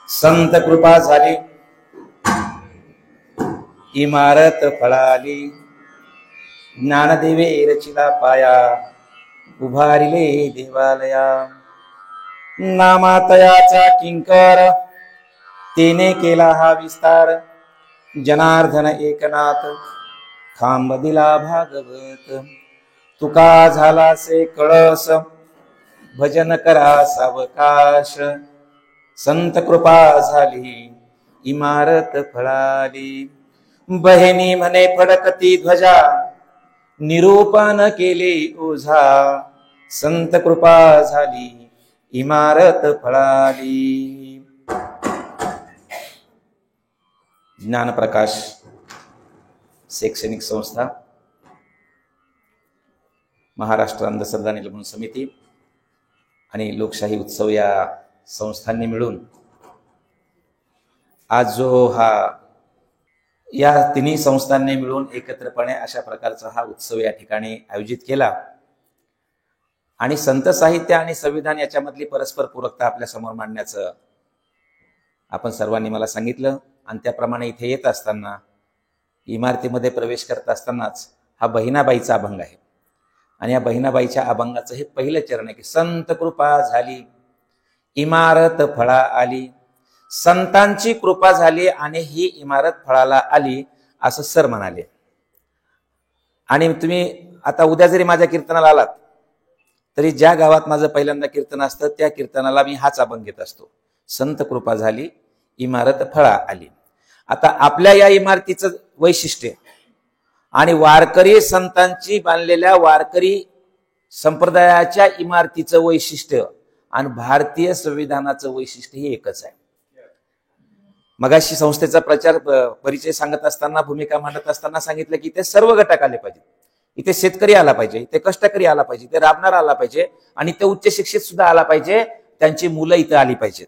संत कृपा झाली इमारत फळाली, ज्ञानदेवे रचिला पाया, उभारिले देवालया. नामातयाचा किंकर तेने केला हा विस्तार, जनार्दन एकनाथ खांब दिला भागवत. तुका झाला से कळस भजन करा सावकाश, संत कृपा झाली इमारत फळाली. बहिणी म्हणे फडकती ध्वजा, निरूपण केले ओझा, संत कृपा झाली इमारत फळाली. ज्ञानप्रकाश शैक्षणिक संस्था, महाराष्ट्र अंधश्रद्धा निर्मूलन समिती आणि लोकशाही उत्सव या संस्थांनी मिळून आज जो या तिन्ही संस्थांनी मिळून एकत्रपणे अशा प्रकारचा हा उत्सव या ठिकाणी आयोजित केला. आणि संत साहित्य आणि संविधान याच्यामधली परस्पर पूरकता आपल्या समोर मांडण्याचं आपण सर्वांनी मला सांगितलं. आणि त्याप्रमाणे इथे येत असताना, इमारतीमध्ये प्रवेश करत असतानाच हा बहिणाबाईचा अभंग आहे. आणि या बहिणाबाईच्या अभंगाचं हे पहिलं चरण आहे की संत कृपा झाली इमारत फळा आली. संतांची कृपा झाली आणि ही इमारत फळाला आली असं सर म्हणाले. आणि तुम्ही आता उद्या जरी माझ्या कीर्तनाला आलात तरी ज्या गावात माझं पहिल्यांदा कीर्तन असतं त्या कीर्तनाला मी हाच अभंग घेत असतो, संत कृपा झाली इमारत फळा आली. आता आपल्या या इमारतीचं वैशिष्ट्य आणि वारकरी संतांची बांधलेल्या वारकरी संप्रदायाच्या इमारतीचं वैशिष्ट्य आणि भारतीय संविधानाचं वैशिष्ट्य हे एकच आहे. मगाशी संस्थेचा परिचय सांगत असताना, भूमिका मांडत असताना सांगितलं की इथे सर्व घटक आले पाहिजेत. इथे शेतकरी आला पाहिजे, इथे कष्टकरी आला पाहिजे, इथे राबणारा आला पाहिजे आणि ते उच्च शिक्षित सुद्धा आला पाहिजे. त्यांची मुलं इथे आली पाहिजेत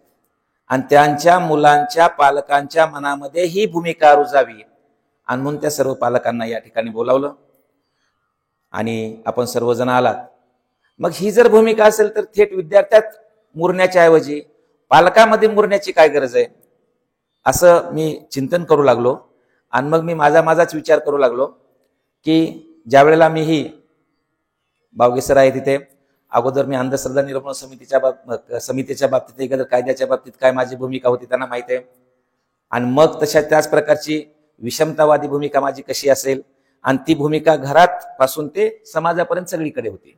आणि त्यांच्या मुलांच्या पालकांच्या मनामध्ये ही भूमिका रुजावी. आणि म्हणून त्या सर्व पालकांना या ठिकाणी बोलावलं आणि आपण सर्वजण आलात. मग ही जर भूमिका असेल तर थेट विद्यार्थ्यात मुरण्याच्या ऐवजी पालकामध्ये मुरण्याची काय गरज आहे असं मी चिंतन करू लागलो. आणि मग मी माझाच विचार करू लागलो की ज्या वेळेला मी ही बावगेसर आहे तिथे अगोदर मी अंधश्रद्धा निर्मूलन समितीच्या बाबतीत एखाद्या कायद्याच्या बाबतीत काय माझी भूमिका होती त्यांना माहिती आहे. आणि मग त्याच प्रकारची विषमतावादी भूमिका माझी कशी असेल आणि ती भूमिका घरात पासून ते समाजापर्यंत सगळीकडे होती.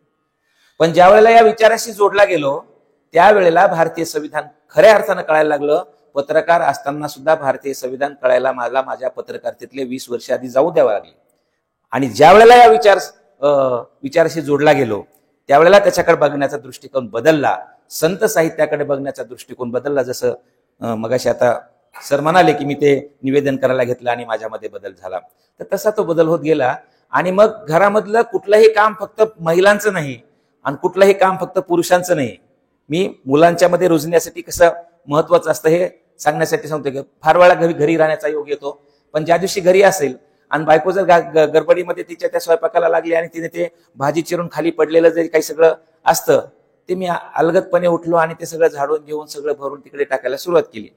पण ज्या वेळेला या विचाराशी जोडला गेलो त्यावेळेला भारतीय संविधान खऱ्या अर्थानं कळायला लागलं. पत्रकार असताना सुद्धा भारतीय संविधान कळायला मला माझ्या पत्रकारितेतले 20 वर्ष आधी जाऊ द्यावं लागले. आणि ज्या वेळेला या विचाराशी जोडला गेलो त्यावेळेला त्याच्याकडे बघण्याचा दृष्टिकोन बदलला, संत साहित्याकडे बघण्याचा दृष्टिकोन बदलला. जसं मगाशी आता सर म्हणाले की मी ते निवेदन करायला घेतलं आणि माझ्यामध्ये बदल झाला, तर तसा तो बदल होत गेला. आणि मग घरामधलं कुठलंही काम फक्त महिलांचं नाही आणि कुठलंही काम फक्त पुरुषांचं नाही. मी मुलांच्या मध्ये रुजण्यासाठी कसं महत्वाचं असतं हे सांगण्यासाठी सांगतो की फार वेळा घरी राहण्याचा योग येतो. पण ज्या दिवशी घरी असेल आणि बायको जर गडबडीमध्ये तिच्या त्या स्वयंपाकाला लागली आणि तिने ते भाजी चिरून खाली पडलेलं जे काही सगळं असतं ते मी अलगदपणे उठलो आणि ते सगळं झाडून घेऊन सगळं भरून तिकडे टाकायला सुरुवात केली.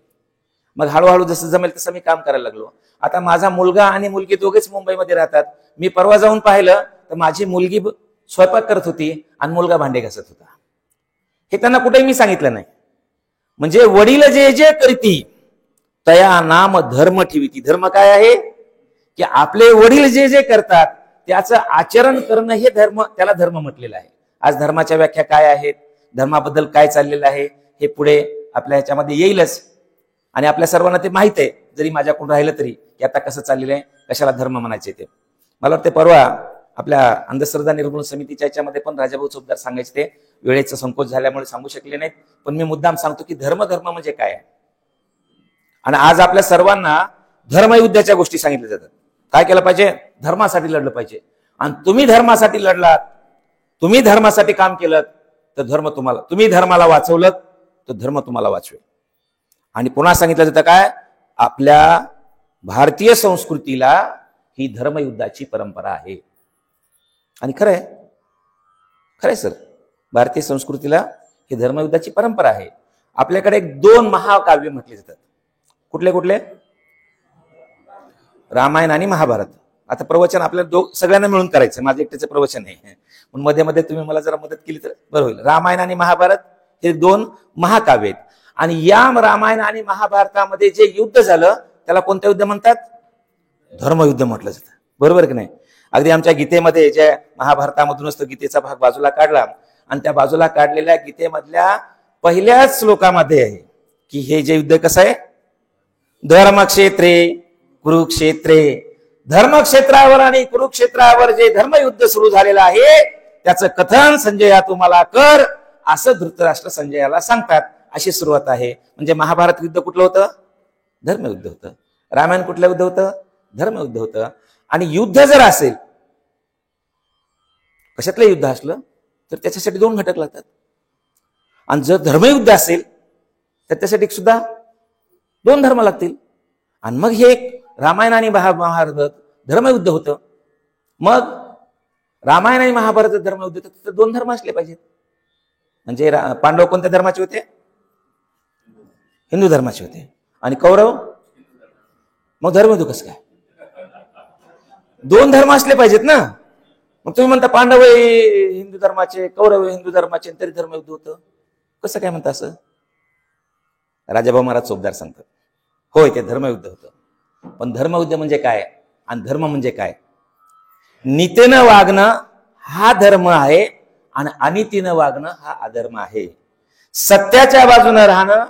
मग हळूहळू जसं जमेल तसं मी काम करायला लागलो. आता माझा मुलगा आणि मुलगी दोघेच मुंबईमध्ये राहतात. मी परवा जाऊन पाहिलं तर माझी मुलगी स्वयंपाक करत होती आणि मुलगा भांडे घासत होता. हे त्यांना कुठेही मी सांगितलं नाही. म्हणजे वडील जे जे करती तया नाम धर्म ठेविती. धर्म काय आहे की आपले वडील जे जे करतात त्याचं आचरण करणं हे धर्म, त्याला धर्म म्हटलेलं आहे. आज धर्माच्या व्याख्या काय आहेत, धर्माबद्दल काय चाललेलं आहे हे पुढे आपल्या ह्याच्यामध्ये येईलच. आणि आपल्या सर्वांना ते माहित आहे, जरी माझ्याकडून राहिलं तरी की आता कसं चाललेलं आहे, कशाला धर्म म्हणायचे ते. मला वाटतं परवा आपल्या अंधश्रद्धा निर्मूलन समितीच्या याच्यामध्ये पण राजाभाऊ चौकदार सांगायचे, ते वेळेचा संकोच झाल्यामुळे सांगू शकले नाहीत. पण मी मुद्दाम सांगतो की धर्म म्हणजे काय आहे. आणि आज आपल्या सर्वांना धर्मयुद्धाच्या गोष्टी सांगितल्या जातात. काय केलं पाहिजे, धर्मासाठी लढलं पाहिजे. आणि तुम्ही धर्मासाठी लढलात, तुम्ही धर्मासाठी काम केलं तर धर्म तुम्हाला, तुम्ही धर्माला वाचवलं तर धर्म तुम्हाला वाचवेल. आणि पुन्हा सांगितलं जातं काय, आपल्या भारतीय संस्कृतीला ही धर्मयुद्धाची परंपरा आहे. आणि खरंय सर, भारतीय संस्कृतीला ही धर्मयुद्धाची परंपरा आहे. आपल्याकडे 2 महाकाव्य म्हटले जातात. कुठले कुठले? रामायण आणि महाभारत. आता प्रवचन आपल्याला सगळ्यांना मिळून करायचं, माझं एकट्याचं प्रवचन नाही. पण मध्ये मध्ये तुम्ही मला जरा मदत केली तर बरं होईल. रामायण आणि महाभारत हे 2 महाकाव्य आहेत. आणि या रामायण आणि महाभारतामध्ये जे युद्ध झालं त्याला कोणतं युद्ध म्हणतात? धर्मयुद्ध म्हटलं जातं. बरोबर की नाही? अगदी आमच्या गीतेमध्ये ज्या महाभारतामधूनच तो गीतेचा भाग बाजूला काढला आणि त्या बाजूला काढलेल्या गीतेमधल्या पहिल्याच श्लोकामध्ये आहे की हे जे युद्ध कसं आहे? धर्मक्षेत्रे कुरुक्षेत्रे, धर्मक्षेत्रावर आणि कुरुक्षेत्रावर जे धर्मयुद्ध सुरू झालेलं आहे त्याचं कथन संजया तुम्हाला कर, असं धृतराष्ट्र संजयाला सांगतात. अशी सुरुवात आहे. म्हणजे महाभारत युद्ध कुठलं होतं? धर्मयुद्ध होतं. रामायण कुठलं युद्ध होतं? धर्मयुद्ध होतं. आणि युद्ध जर असेल, कशातलं युद्ध असलं तर त्याच्यासाठी 2 घटक लागतात. आणि जर धर्मयुद्ध असेल तर त्यासाठी सुद्धा 2 धर्म लागतील. आणि मग हे रामायण आणि महाभारत धर्मयुद्ध होतं. मग रामायण आणि महाभारत धर्मयुद्ध तर 2 धर्म असले पाहिजेत. म्हणजे पांडव कोणत्या धर्माचे होते? हिंदू धर्माचे होते. आणि कौरव? मग धर्मयुद्ध कसं काय? 2 धर्म असले पाहिजेत ना. मग तुम्ही म्हणता पांडव हिंदू धर्माचे, कौरव हिंदू धर्माचे, तरी धर्मयुद्ध होतं कसं काय म्हणता? असं राजाभाऊ महाराज चोपदार सांगतात. होय, ते धर्मयुद्ध होतं. पण धर्मयुद्ध म्हणजे काय आणि धर्म म्हणजे काय? नीतीनं वागणं हा धर्म आहे आणि अनितीनं वागणं हा अधर्म आहे. सत्याच्या बाजूने राहणं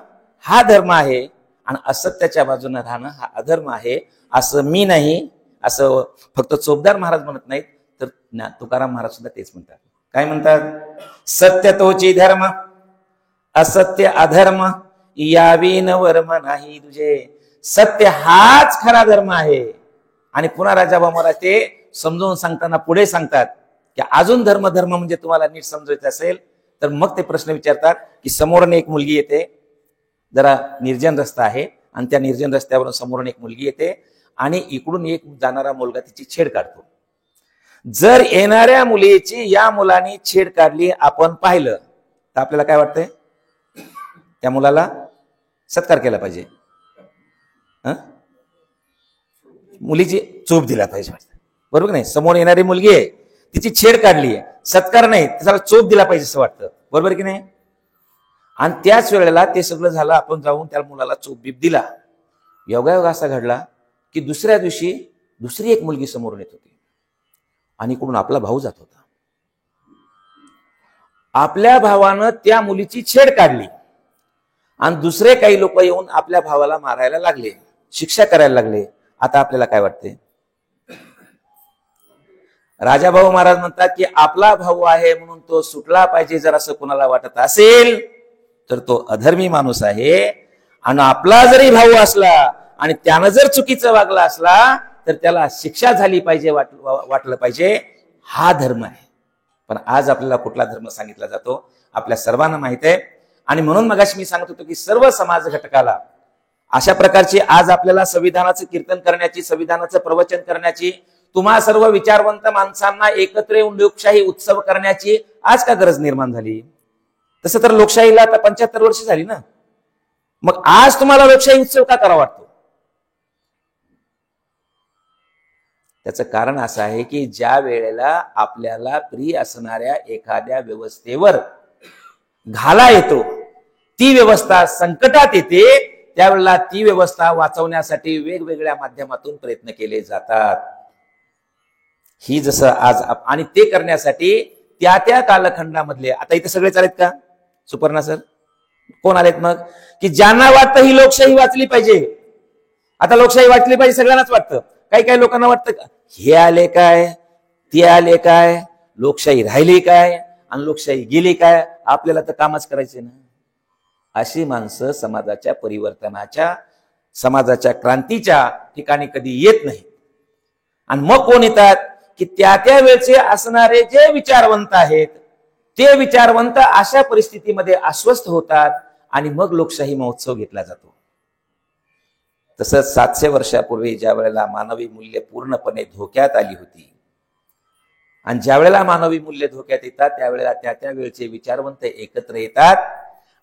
हा धर्म आहे आणि असत्याच्या बाजूने राहणं हा अधर्म आहे. असं मी नाही, असं फक्त चोपदार महाराज म्हणत नाहीत, तर तुकाराम महाराज सुद्धा तेच म्हणतात. काय म्हणतात? सत्य तोची धर्म, असत्य अधर्म, यावी न वर्म नाही तुझे. सत्य हाच खरा धर्म आहे. आणि पुन्हा राजाभाऊ महाराज ते समजावून सांगताना पुढे सांगतात की अजून धर्म म्हणजे तुम्हाला नीट समजायचं असेल तर मग ते प्रश्न विचारतात की समोरून एक मुलगी येते, जरा निर्जन रस्ता आहे आणि त्या निर्जन रस्त्यावरून समोरून एक मुलगी येते आणि इकडून एक जाणारा मुलगा तिची छेड काढतो. जर येणाऱ्या मुलीची या मुलाने छेड काढली आपण पाहिलं तर आपल्याला काय वाटतंय? त्या मुलाला सत्कार केला पाहिजे, मुलीची चूप दिला पाहिजे. बरोबर नाही? समोर येणारी मुलगी आहे, तिची छेड काढली आहे, सत्कार नाही, त्याला चोप दिला पाहिजे असं वाटतं. बरोबर की नाही? आणि त्याच वेळेला ते सगळं झालं, आपण जाऊन त्या मुलाला चोप बीप दिला. योगायोग असा घडला की दुसऱ्या दिवशी दुसरी एक मुलगी समोरून येत होती आणि इकडून आपला भाऊ जात होता. आपल्या भावानं त्या मुलीची छेड काढली आणि दुसरे काही लोक येऊन आपल्या भावाला मारायला लागले, शिक्षा करायला लागले. आता आपल्याला काय वाटते? राजाभाऊ महाराज म्हणतात की आपला भाऊ आहे म्हणून तो सुटला पाहिजे. जर असं कुणाला वाटत असेल तर तो अधर्मी माणूस आहे. आणि आपला जरी भाऊ असला आणि त्यानं जर चुकीचं वागला असला तर त्याला शिक्षा झाली पाहिजे, वाटलं पाहिजे. हा धर्म आहे. पण आज आपल्याला कुठला धर्म सांगितला जातो आपल्या सर्वांना माहित आहे. आणि म्हणून मगाशी मी सांगत होतो की सर्व समाज घटकाला अशा प्रकारची आज आपल्याला संविधानाचं कीर्तन करण्याची, संविधानाचं प्रवचन करण्याची, तुम्हा सर्व विचारवंत माणसांना एकत्र येऊन लोकशाही उत्सव करण्याची आज का गरज निर्माण झाली? तसं तर लोकशाहीला आता 75 वर्ष झाली ना. मग आज तुम्हाला लोकशाही उत्सव का करावा वाटतो? त्याचं कारण असं आहे की ज्या वेळेला आपल्याला प्रिय असणाऱ्या एखाद्या व्यवस्थेवर घाला येतो, ती व्यवस्था संकटात येते, त्यावेळेला ती व्यवस्था वाचवण्यासाठी वेगवेगळ्या माध्यमातून प्रयत्न केले जातात. ही जसं आज आणि ते करण्यासाठी त्या त्या कालखंडामधले, आता इथे सगळेच आलेत का? सुपर्णा सर कोण आलेत? मग की ज्यांना वाटतं ही लोकशाही वाचली पाहिजे, आता लोकशाही वाचली पाहिजे सगळ्यांनाच वाटतं. काही काही लोकांना वाटतं हे आले काय, ते आले काय, लोकशाही राहिली काय आणि लोकशाही गेली काय, आपल्याला तर कामच करायचे ना. अशी माणसं समाजाच्या परिवर्तनाच्या, समाजाच्या क्रांतीच्या ठिकाणी कधी येत नाही. आणि मग कोण येतात की त्या त्या वेळचे असणारे जे विचारवंत आहेत, ते विचारवंत अशा परिस्थितीमध्ये अस्वस्थ होतात आणि मग लोकशाही महोत्सव घेतला जातो. तसंच 700 वर्षापूर्वी ज्या वेळेला मानवी मूल्य पूर्णपणे धोक्यात आली होती आणि ज्या वेळेला मानवी मूल्य धोक्यात येतात त्यावेळेला त्या त्या वेळचे विचारवंत एकत्र येतात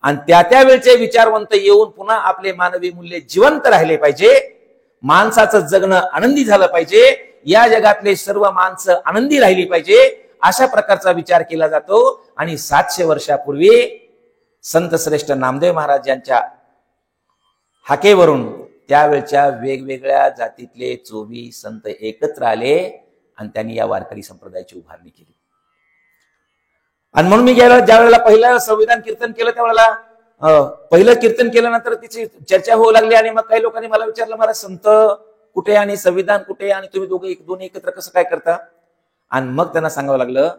आणि त्या वेळचे विचारवंत येऊन पुन्हा आपले मानवी मूल्य जिवंत राहिले पाहिजे, माणसाचं जगणं आनंदी झालं पाहिजे, या जगातले सर्व माणसं आनंदी राहिली पाहिजे, अशा प्रकारचा विचार केला जातो. आणि 700 वर्षापूर्वी संत श्रेष्ठ नामदेव महाराज यांच्या हाकेवरून त्यावेळच्या वेगवेगळ्या जातीतले 24 संत एकत्र आले आणि त्यांनी या वारकरी संप्रदायाची उभारणी केली. आणि म्हणून मी ज्या वेळेला पहिलं संविधान कीर्तन केलं त्यावेळेला पहिलं कीर्तन केल्यानंतर तिची चर्चा होऊ लागली आणि मग काही लोकांनी मला विचारलं, महाराज संत कुठे आणि संविधान कुठे आणि तुम्ही दोन्ही एकत्र कसं काय करता? आणि मग त्यांना सांगावं लागलं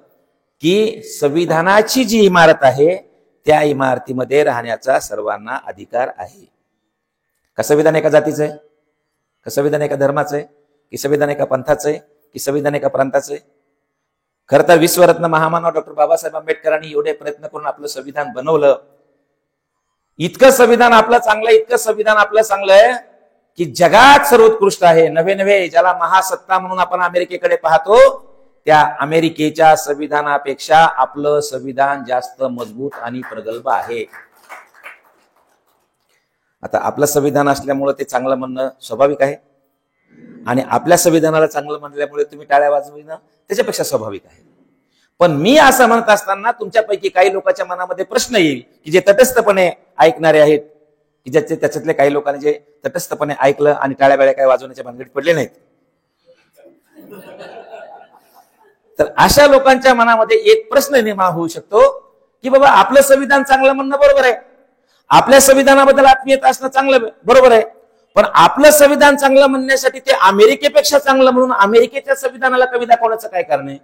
की संविधानाची जी इमारत आहे त्या इमारतीमध्ये राहण्याचा सर्वांना अधिकार आहे. का संविधान एका जातीचं आहे? का संविधान एका धर्माचं आहे? की संविधान एका पंथाचं आहे? की संविधान एका प्रांताचं आहे? खरं तर विश्वरत्न महामानव डॉक्टर बाबासाहेब आंबेडकरांनी एवढे प्रयत्न करून आपलं संविधान बनवलं. इतकं संविधान आपलं चांगलं, इतकं संविधान आपलं चांगलं आहे की जगात सर्वोत्कृष्ट आहे. नव्हे ज्याला महासत्ता म्हणून आपण अमेरिकेकडे पाहतो, त्या अमेरिकेच्या संविधानापेक्षा आपलं संविधान जास्त मजबूत आणि प्रगल्भ आहे. आता आपलं संविधान असल्यामुळे ते चांगलं म्हणणं स्वाभाविक आहे आणि आपल्या संविधानाला चांगलं म्हणल्यामुळे तुम्ही टाळ्या वाजविणं त्याच्यापेक्षा स्वाभाविक आहे. पण मी असं म्हणत असताना तुमच्यापैकी काही लोकांच्या मनामध्ये प्रश्न येईल की जे तटस्थपणे ऐकणारे आहेत, की ज्याचे त्याच्यातले काही लोकांनी जे तटस्थपणे ऐकलं आणि टाळ्या बेळ्या काय वाजवण्याच्या भानगडीत पडले नाहीत, तर अशा लोकांच्या मनामध्ये एक प्रश्न निर्माण होऊ शकतो की बाबा आपलं संविधान चांगलं म्हणणं बरोबर आहे, आपल्या संविधानाबद्दल आत्मीयता असणं चांगलं बरोबर आहे, पण आपलं संविधान चांगलं म्हणण्यासाठी ते अमेरिकेपेक्षा चांगलं म्हणून अमेरिकेच्या संविधानाला कमी दाखवण्याचं काय कारण आहे?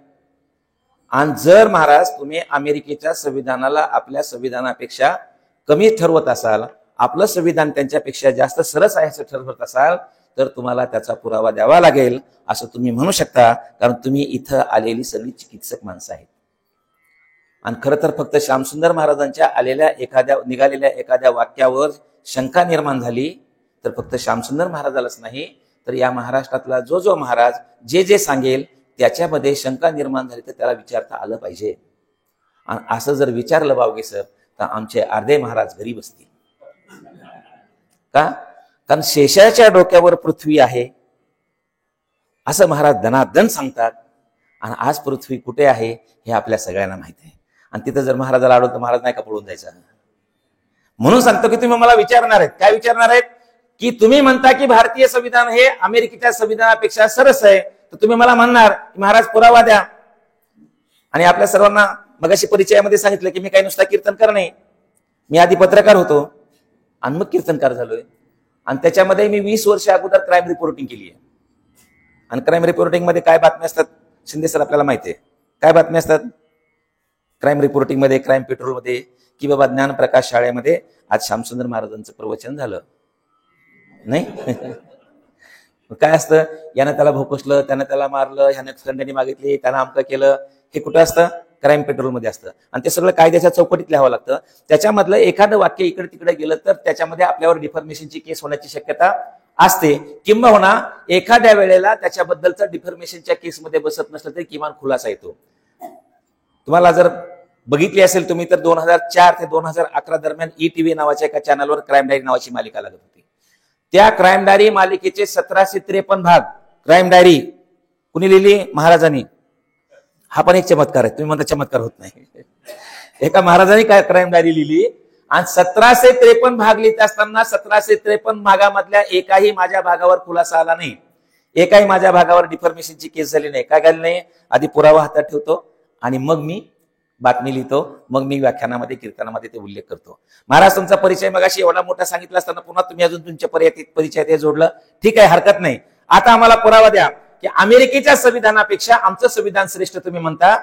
आणि जर महाराज तुम्ही अमेरिकेच्या संविधानाला आपल्या संविधानापेक्षा कमी ठरवत असाल, आपलं संविधान त्यांच्यापेक्षा जास्त सरस आहे असं ठरवत असाल, तर तुम्हाला त्याचा पुरावा द्यावा लागेल असं तुम्ही म्हणू शकता, कारण तुम्ही इथं आलेली सगळी चिकित्सक माणसं आहेत. आणि खरं तर फक्त श्यामसुंदर महाराजांच्या निघालेल्या एखाद्या वाक्यावर शंका निर्माण झाली तर फक्त श्यामसुंदर महाराजालाच नाही, तर या महाराष्ट्रातला जो महाराज जे सांगेल त्याच्यामध्ये शंका निर्माण झाली तर त्याला विचारता आलं पाहिजे. आणि असं जर विचारलं बावगे सर तर आमचे अर्धे महाराज घरी बसतील. का? कारण शेषाच्या डोक्यावर पृथ्वी आहे असं महाराज दनादन सांगतात. आणि आज पृथ्वी कुठे आहे हे आपल्या सगळ्यांना माहिती आहे. आणि तिथं जर महाराजाला अडवलं तर महाराज नाही का पळून जायचा? म्हणून सांगतो की तुम्ही मला विचारणार आहेत, काय विचारणार आहेत की तुम्ही म्हणता की भारतीय संविधान हे अमेरिकेच्या संविधानापेक्षा सरस आहे, तर तुम्ही मला म्हणणार की महाराज पुरावा द्या. आणि आपल्या सर्वांना मगाशी परिचयामध्ये सांगितलं की मी काही नुसता कीर्तनकार नाही, मी आधी पत्रकार होतो आणि मग कीर्तनकार झालोय. आणि त्याच्यामध्ये मी 20 वर्ष अगोदर क्राईम रिपोर्टिंग केली आहे. आणि क्राईम रिपोर्टिंग मध्ये काय बातम्या असतात शिंदे सर आपल्याला माहिती आहे, काय बातम्या असतात क्राईम रिपोर्टिंग मध्ये, क्राईम पेट्रोल मध्ये, की बाबा ज्ञानप्रकाश शाळेमध्ये आज श्यामसुंदर महाराजांचं प्रवचन झालं नाही. काय असतं, यानं त्याला भोकसलं, त्यानं त्याला मारलं, ह्यानं खंडणी मागितली, त्यानं अमकं केलं, हे कुठं असतं? क्राईम पेट्रोल मध्ये असतं. आणि ते सगळं कायद्याच्या चौकटीत लिहावं लागतं. त्याच्यामधलं एखादं वाक्य इकडे तिकडे गेलं तर त्याच्यामध्ये आपल्यावर डिफॉर्मेशनची केस होण्याची शक्यता असते, किंबहुना एखाद्या वेळेला त्याच्याबद्दलचा डिफॉर्मेशनच्या केसमध्ये बसत नसलं तरी किमान खुलासा येतो. तुम्हाला जर बघितली असेल तुम्ही तर 2004 ते 2011 दरम्यान ETV नावाच्या एका चॅनलवर क्राईम डायरी नावाची मालिका लागत होती. त्या क्राईम डायरी मालिकेचे 1753 भाग क्राईम डायरी कुणी लिहिली? महाराजांनी. हा पण एक चमत्कार आहे. तुम्ही म्हणता चमत्कार होत नाही. एका महाराजांनी काय क्राईम डायरी लिहिली आणि 1753 भाग लिहित असताना 1753 भागामधल्या एकाही माझ्या भागावर खुलासा आला नाही, एकाही माझ्या भागावर डिफॉर्मेशनची केस झाली नाही. काय झाली नाही? आधी पुरावा हातात ठेवतो आणि मग मी बातमी लिहितो, मग मी व्याख्यानामध्ये कीर्तनामध्ये ते उल्लेख करतो. महाराज तुमचा परिचय मगाशी एवढा मोठा सांगितला असताना पुन्हा तुम्ही अजून तुमच्या परिचयात हे जोडलं, ठीक आहे, हरकत नाही. आता आम्हाला पुरावा द्या की अमेरिकेच्या संविधानापेक्षा आमचं संविधान श्रेष्ठ तुम्ही म्हणता,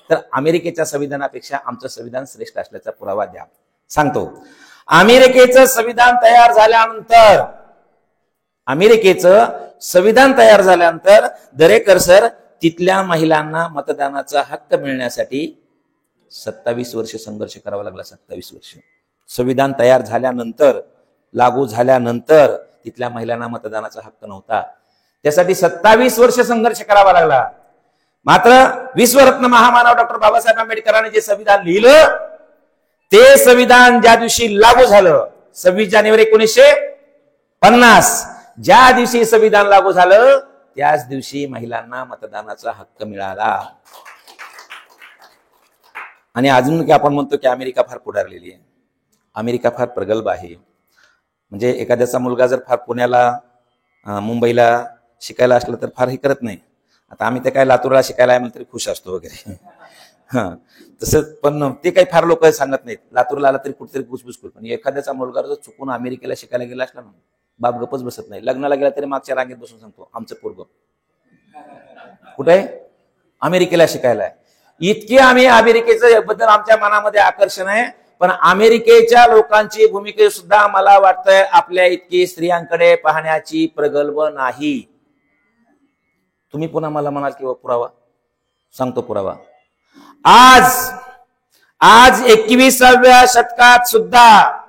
तर अमेरिकेच्या संविधानापेक्षा आमचं संविधान श्रेष्ठ असल्याचा पुरावा द्या. सांगतो, अमेरिकेचं संविधान तयार झाल्यानंतर दरेकर सर तिथल्या महिलांना मतदानाचा हक्क मिळण्यासाठी 27 वर्ष संघर्ष करावा लागला. 27 वर्ष. संविधान तयार झाल्यानंतर, लागू झाल्यानंतर तिथल्या महिलांना मतदानाचा हक्क नव्हता. त्यासाठी 27 वर्ष संघर्ष करावा लागला. मात्र विश्वरत्न महामानव डॉक्टर बाबासाहेब आंबेडकरांनी जे संविधान लिहिलं ते संविधान ज्या दिवशी लागू झालं 26 जानेवारी 1950, ज्या दिवशी संविधान लागू झालं त्याच दिवशी महिलांना मतदानाचा हक्क मिळाला. आणि अजून की आपण म्हणतो की अमेरिका फार पुढारलेली आहे, अमेरिका फार प्रगल्भ आहे. म्हणजे एखाद्याचा मुलगा जर फार पुण्याला मुंबईला शिकायला असलं तर फार हे करत नाही. आता आम्ही ते काय लातूरला शिकायला आहे म्हणून तरी खुश असतो वगैरे. तसं पण ते काही फार लोक सांगत नाहीत. लातूरला आला तरी कुठेतरी कुसबुस करतो. पण एखाद्याचा मुलगा जर चुकून अमेरिकेला शिकायला गेला असला ना, बाप गपच बसत नाही. लग्नाला गेला तरी मागच्या रांगेत बसून सांगतो आमचं पोरग कुठे अमेरिकेला शिकायला आहे. इतके आम्ही अमेरिकेचं बद्दल आमच्या मनामध्ये आकर्षण आहे. पण अमेरिकेच्या लोकांची भूमिका सुद्धा मला वाटतंय आपल्या इतकी स्त्रियांकडे पाहण्याची प्रगल्भ नाही. तुम्ही पुन्हा मला म्हणाल किंवा पुरावा सांगतो. पुरावा आज 21व्या शतकात सुद्धा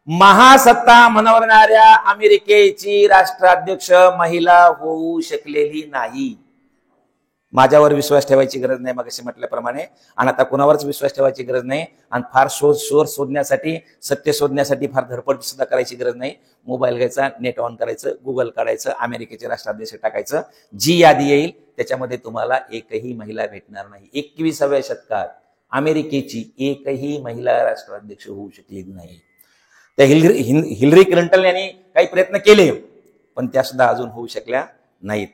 महासत्ता म्हणवणाऱ्या अमेरिकेची राष्ट्राध्यक्ष महिला होऊ शकलेली नाही. माझ्यावर विश्वास ठेवायची गरज नाही मग असे म्हटल्याप्रमाणे, आणि आता कोणावरच विश्वास ठेवायची गरज नाही. आणि फार शोधण्यासाठी सत्य शोधण्यासाठी फार धडपड सुद्धा करायची गरज नाही. मोबाईल घ्यायचा, नेट ऑन करायचं, गुगल काढायचं, अमेरिकेचे राष्ट्राध्यक्ष टाकायचं, जी यादी येईल त्याच्यामध्ये तुम्हाला एकही महिला भेटणार नाही. 21व्या शतकात अमेरिकेची एकही महिला राष्ट्राध्यक्ष होऊ शकलेली नाही. त्या हिलरी क्लिंटन यांनी काही प्रयत्न केले पण त्या सुद्धा अजून होऊ शकल्या नाहीत.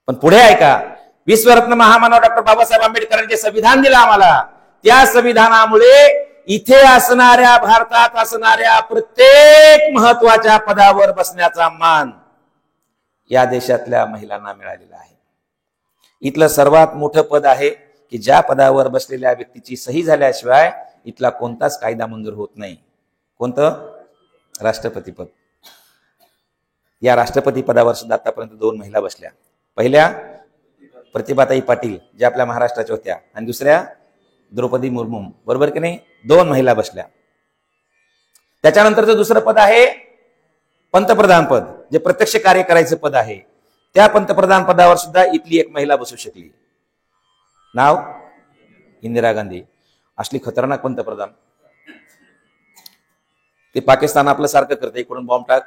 पण पुढे ऐका, विश्वरत्न महामानव डॉक्टर बाबासाहेब आंबेडकरांचे संविधान दिलं आम्हाला. त्या संविधानामुळे इथे असणाऱ्या, भारतात असणाऱ्या प्रत्येक महत्वाच्या पदावर बसण्याचा मान या देशातल्या महिलांना मिळालेला आहे. इथलं सर्वात मोठं पद आहे की ज्या पदावर बसलेल्या व्यक्तीची सही झाल्याशिवाय इथला कोणताच कायदा मंजूर होत नाही. कोणतं? राष्ट्रपती पद. या राष्ट्रपती पदावर सुद्धा आतापर्यंत 2 महिला बसल्या. पहिल्या प्रतिभाताई पाटील ज्या आपल्या महाराष्ट्राच्या होत्या, आणि दुसऱ्या द्रौपदी मुर्मू, बरोबर की नाही? 2 महिला बसल्या. त्याच्यानंतरचं दुसरं पद आहे पंतप्रधान पद, जे प्रत्यक्ष कार्य करायचं पद आहे. त्या पंतप्रधान पदावर सुद्धा इथली एक महिला बसू शकली. नाव इंदिरा गांधी. असली खतरनाक पंतप्रधान. ते पाकिस्तान आपलं सारखं करते, इकडून बॉम्ब टाक,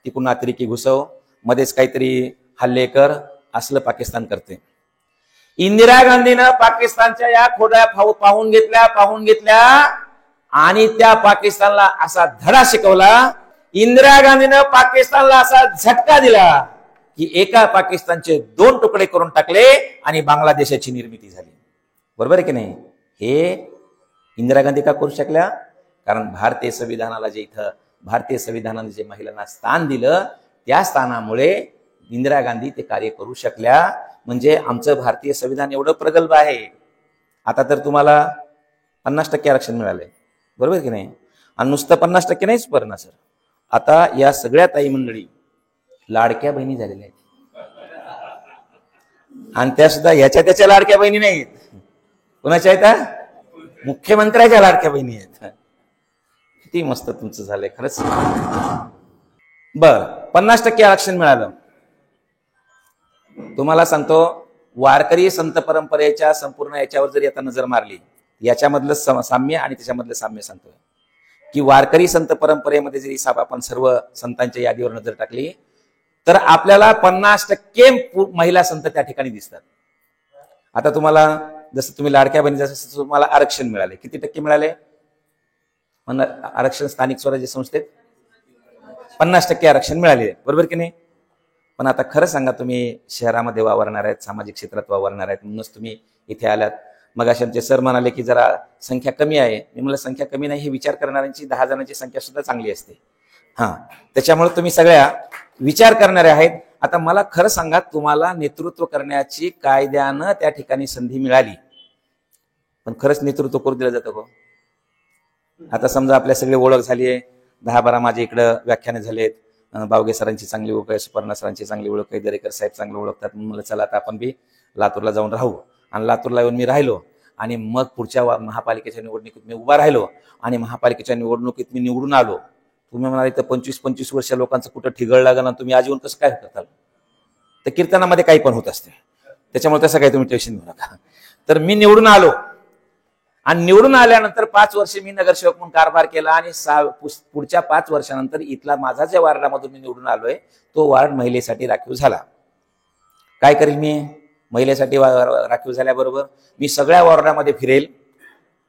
तिकडून अतिरेकी घुसव, मध्येच काहीतरी हल्ले कर, असलं पाकिस्तान करते. इंदिरा गांधीनं पाकिस्तानच्या या खोड्या पाहून घेतल्या आणि त्या पाकिस्तानला असा धडा शिकवला. इंदिरा गांधीनं पाकिस्तानला असा झटका दिला की एका पाकिस्तानचे 2 तुकडे करून टाकले आणि बांगलादेशाची निर्मिती झाली. बरोबर आहे की नाही? हे इंदिरा गांधी का करू शकल्या? कारण भारतीय संविधानाने जे महिलांना स्थान दिलं त्या स्थानामुळे इंदिरा गांधी ते कार्य करू शकल्या. म्हणजे आमचं भारतीय संविधान एवढं प्रगल्भ आहे. आता तर तुम्हाला 50% आरक्षण मिळालंय, बरोबर की नाही? आणि नुसतं 50% नाहीच पडणार सर, आता या सगळ्या ताई मंडळी लाडक्या बहिणी झालेल्या आहेत. आणि त्या सुद्धा ह्याच्या त्याच्या लाडक्या बहिणी नाहीत. कोणाच्या आहेत? मुख्यमंत्र्याच्या लाडक्या बहिणी आहेत. किती मस्त तुमचं झालंय खरंच. बर, 50% आरक्षण मिळालं. तुम्हाला सांगतो, वारकरी संत परंपरेच्या संपूर्ण याच्यावर जरी आता नजर मारली, याच्यामधलं साम्य आणि त्याच्यामधलं साम्य सांगतोय की वारकरी संत परंपरेमध्ये जरी आपण सर्व संतांच्या यादीवर नजर टाकली तर आपल्याला 50% महिला संत त्या ठिकाणी दिसतात. आता तुम्हाला जसं तुम्ही लाडक्या बहिणी जसं तुम्हाला आरक्षण मिळाले, किती टक्के मिळाले? आरक्षण स्थानिक स्वराज्य संस्थेत 50% आरक्षण मिळाले, बरोबर की नाही? पण आता खरं सांगा, तुम्ही शहरामध्ये वावरणार आहेत, सामाजिक क्षेत्रात वावरणार आहेत, म्हणूनच तुम्ही इथे आलात. मग असे आमचे सर म्हणाले की जरा संख्या कमी आहे. मी म्हणलं संख्या कमी नाही, हे विचार करणाऱ्यांची 10 जणांची संख्या सुद्धा चांगली असते. त्याच्यामुळे तुम्ही सगळ्या विचार करणारे आहेत. आता मला खरं सांगा, तुम्हाला नेतृत्व करण्याची कायद्यानं त्या ठिकाणी संधी मिळाली, पण खरंच नेतृत्व करू दिलं जातं का? आता समजा आपल्या सगळी ओळख झाली आहे, 10-12 माझ्या इकडं व्याख्याने झालेत, बावगे सरांची चांगली ओळख आहे, सुपर्णा सरांची चांगली ओळख आहे, दरेकर साहेब चांगले ओळखतात. म्हणलं चला आता आपण बी लातूरला जाऊन राहू. आणि लातूरला येऊन मी राहिलो आणि मग पुढच्या महापालिकेच्या निवडणुकीत मी उभा राहिलो आणि महापालिकेच्या निवडणुकीत मी निवडून आलो. तुम्ही म्हणाले तर 25-25 वर्ष लोकांचं कुठं ठिगळ लागलं ना, तुम्ही आज येऊन कसं काय करताल? तर कीर्तनामध्ये काही पण होत असते, त्याच्यामुळे तसं काही तुम्ही टेन्शन घेऊ नका. तर मी निवडून आलो आणि निवडून आल्यानंतर 5 वर्ष मी नगरसेवक म्हणून कारभार केला आणि पुढच्या 5 वर्षानंतर इथला माझा ज्या वार्डामधून मी निवडून आलोय तो वार्ड महिलेसाठी राखीव झाला. काय करेल मी? महिलेसाठी राखीव झाल्याबरोबर मी सगळ्या वॉर्डामध्ये फिरेल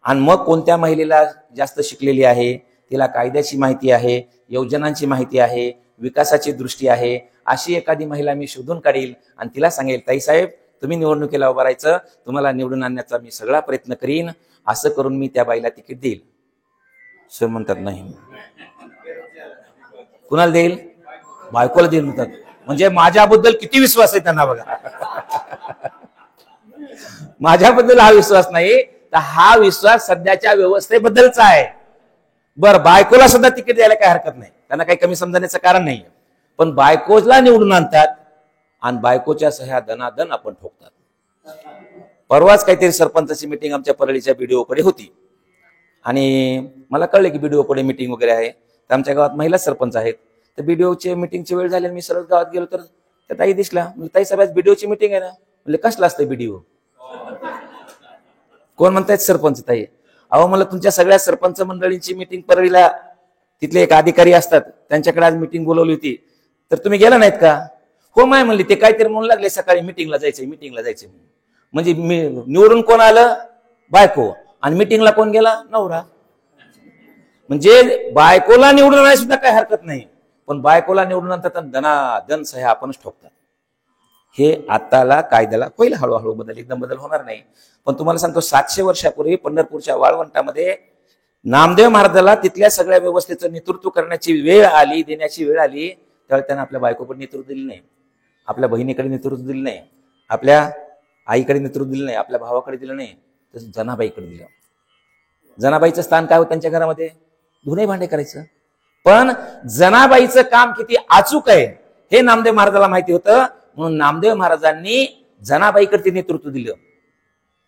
आणि मग कोणत्या महिलेला जास्त शिकलेली आहे, तिला कायद्याची माहिती आहे, योजनांची माहिती आहे, विकासाची दृष्टी आहे, अशी एखादी महिला मी शोधून काढील आणि तिला सांगेल, ताईसाहेब तुम्ही निवडणुकीला उभं राहायचं, तुम्हाला निवडून आणण्याचा मी सगळा प्रयत्न करीन. असं करून मी त्या बाईला तिकीट देईल. सर म्हणतात नाही. कुणाला देईल? बायकोला देईल म्हणतात. म्हणजे माझ्याबद्दल किती विश्वास आहे त्यांना बघा. माझ्याबद्दल हा विश्वास नाही तर हा विश्वास सध्याच्या व्यवस्थेबद्दलचा आहे. बरं, बायकोला सुद्धा तिकीट द्यायला काही हरकत नाही, त्यांना काही कमी समजण्याचं कारण नाही. पण बायकोला निवडून आणतात आणि बायकोच्या सह्या दनादन आपण ठोकतात. परवाच काहीतरी सरपंचाची मिटिंग आमच्या परळीच्या बीडीओकडे होती आणि मला कळलं की बीडीओकडे मिटिंग वगैरे आहे. तर आमच्या गावात महिला सरपंच आहेत. तर बीडीओची मिटिंगची वेळ झाली, मी सरळ गावात गेलो तर त्या ताई दिसला. ताई साहेब बीडीओची मिटिंग आहे ना? म्हणजे कसलं असतं बीडीओ? कोण म्हणतायत? सरपंच ताई. अहो मला तुमच्या सगळ्या सरपंच मंडळींची मिटिंग परळीला, तिथले एक अधिकारी असतात त्यांच्याकडे आज मिटिंग बोलवली होती, तर तुम्ही गेला नाहीत का? हो माय म्हणली, ते काहीतरी म्हणू लागले सकाळी मिटिंगला जायचंय. म्हणजे निवडून कोण आलं? बायको. आणि मिटिंगला कोण गेला? नवरा. म्हणजे बायकोला निवडून आणायला सुद्धा काही हरकत नाही, पण बायकोला निवडून आणतात दनादन सह्या आपणच ठोकतात. हे आताला कायद्याला होईल हळूहळू बदल, एकदम बदल होणार नाही. पण तुम्हाला सांगतो 700 वर्षापूर्वी पंढरपूरच्या वाळवंटामध्ये नामदेव महाराजाला तिथल्या सगळ्या व्यवस्थेचं नेतृत्व करण्याची वेळ आली, देण्याची वेळ आली, त्यावेळी त्यांना आपल्या बायकोकडे नेतृत्व दिलं नाही, आपल्या बहिणीकडे नेतृत्व दिलं नाही, आपल्या आईकडे नेतृत्व दिलं नाही, आपल्या भावाकडे दिलं नाही, तसं जनाबाईकडे दिलं. जनाबाईचं स्थान काय होतं त्यांच्या घरामध्ये? धुणे भांडे करायचं. पण जनाबाईचं काम किती अचूक आहे हे नामदेव महाराजाला माहिती होतं, म्हणून नामदेव महाराजांनी जनाबाईकडे नेतृत्व दिलं.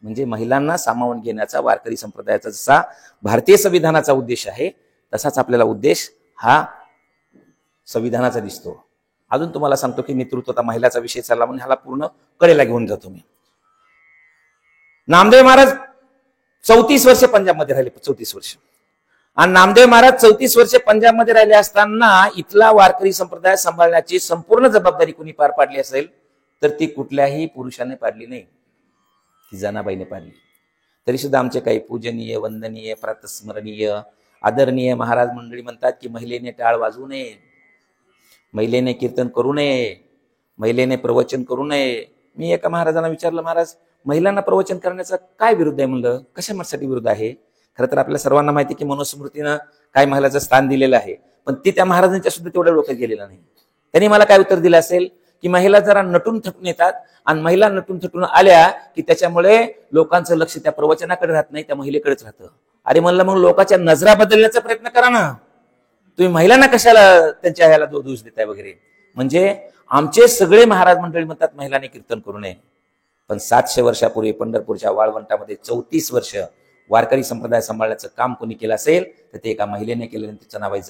म्हणजे महिलांना सामावून घेण्याचा वारकरी संप्रदायाचा जसा भारतीय संविधानाचा उद्देश आहे तसाच आपल्याला उद्देश हा संविधानाचा दिसतो. अजून तुम्हाला सांगतो की नेतृत्व महिलाचा विषय चालला म्हणून ह्याला पूर्ण कडेला घेऊन जातो मी. नामदेव महाराज 34 वर्ष पंजाबमध्ये राहिले, 34 वर्ष. आणि नामदेव महाराज 34 वर्ष पंजाबमध्ये राहिले असताना इथला वारकरी संप्रदाय सांभाळण्याची संपूर्ण जबाबदारी कुणी पार पाडली असेल तर ती कुठल्याही पुरुषाने पाडली नाही, ती जनाबाईने पाडली. तरी सुद्धा आमचे काही पूजनीय, वंदनीय, प्रातस्मरणीय, आदरणीय महाराज मंडळी म्हणतात की महिलेने टाळ वाजवू नये, महिलेने कीर्तन करू नये, महिलेने प्रवचन करू नये. मी एका महाराजांना विचारलं, महाराज महिलांना प्रवचन करण्याचा काय विरुद्ध आहे? म्हणलं कशासाठी विरुद्ध आहे? खरं तर आपल्या सर्वांना माहिती की मनुस्मृतीनं काय महिलाचं स्थान दिलेलं आहे, पण ती त्या महाराजांच्या सुद्धा तेवढ्या डोक्यात गेलेला नाही. त्यांनी मला काय उत्तर दिलं असेल की महिला जरा नटून थटून येतात आणि महिला नटून थटून आल्या की त्याच्यामुळे लोकांचं लक्ष त्या प्रवचनाकडे राहत नाही, त्या महिलेकडेच राहतं. अरे म्हणलं मग लोकांच्या नजरा बदलण्याचा प्रयत्न करा ना, तुम्ही महिलांना कशाला त्यांच्या ह्याला दोष देताय वगैरे. म्हणजे आमचे सगळे महाराज मंडळी म्हणतात महिलांनी कीर्तन करू नये. पण 700 वर्षापूर्वी पंढरपूरच्या वाळवंटामध्ये 34 वर्ष वारकरी संप्रदाय सांभाळण्याचं काम कोणी केलं असेल तर ते एका महिलेने केलं, जनाबाई.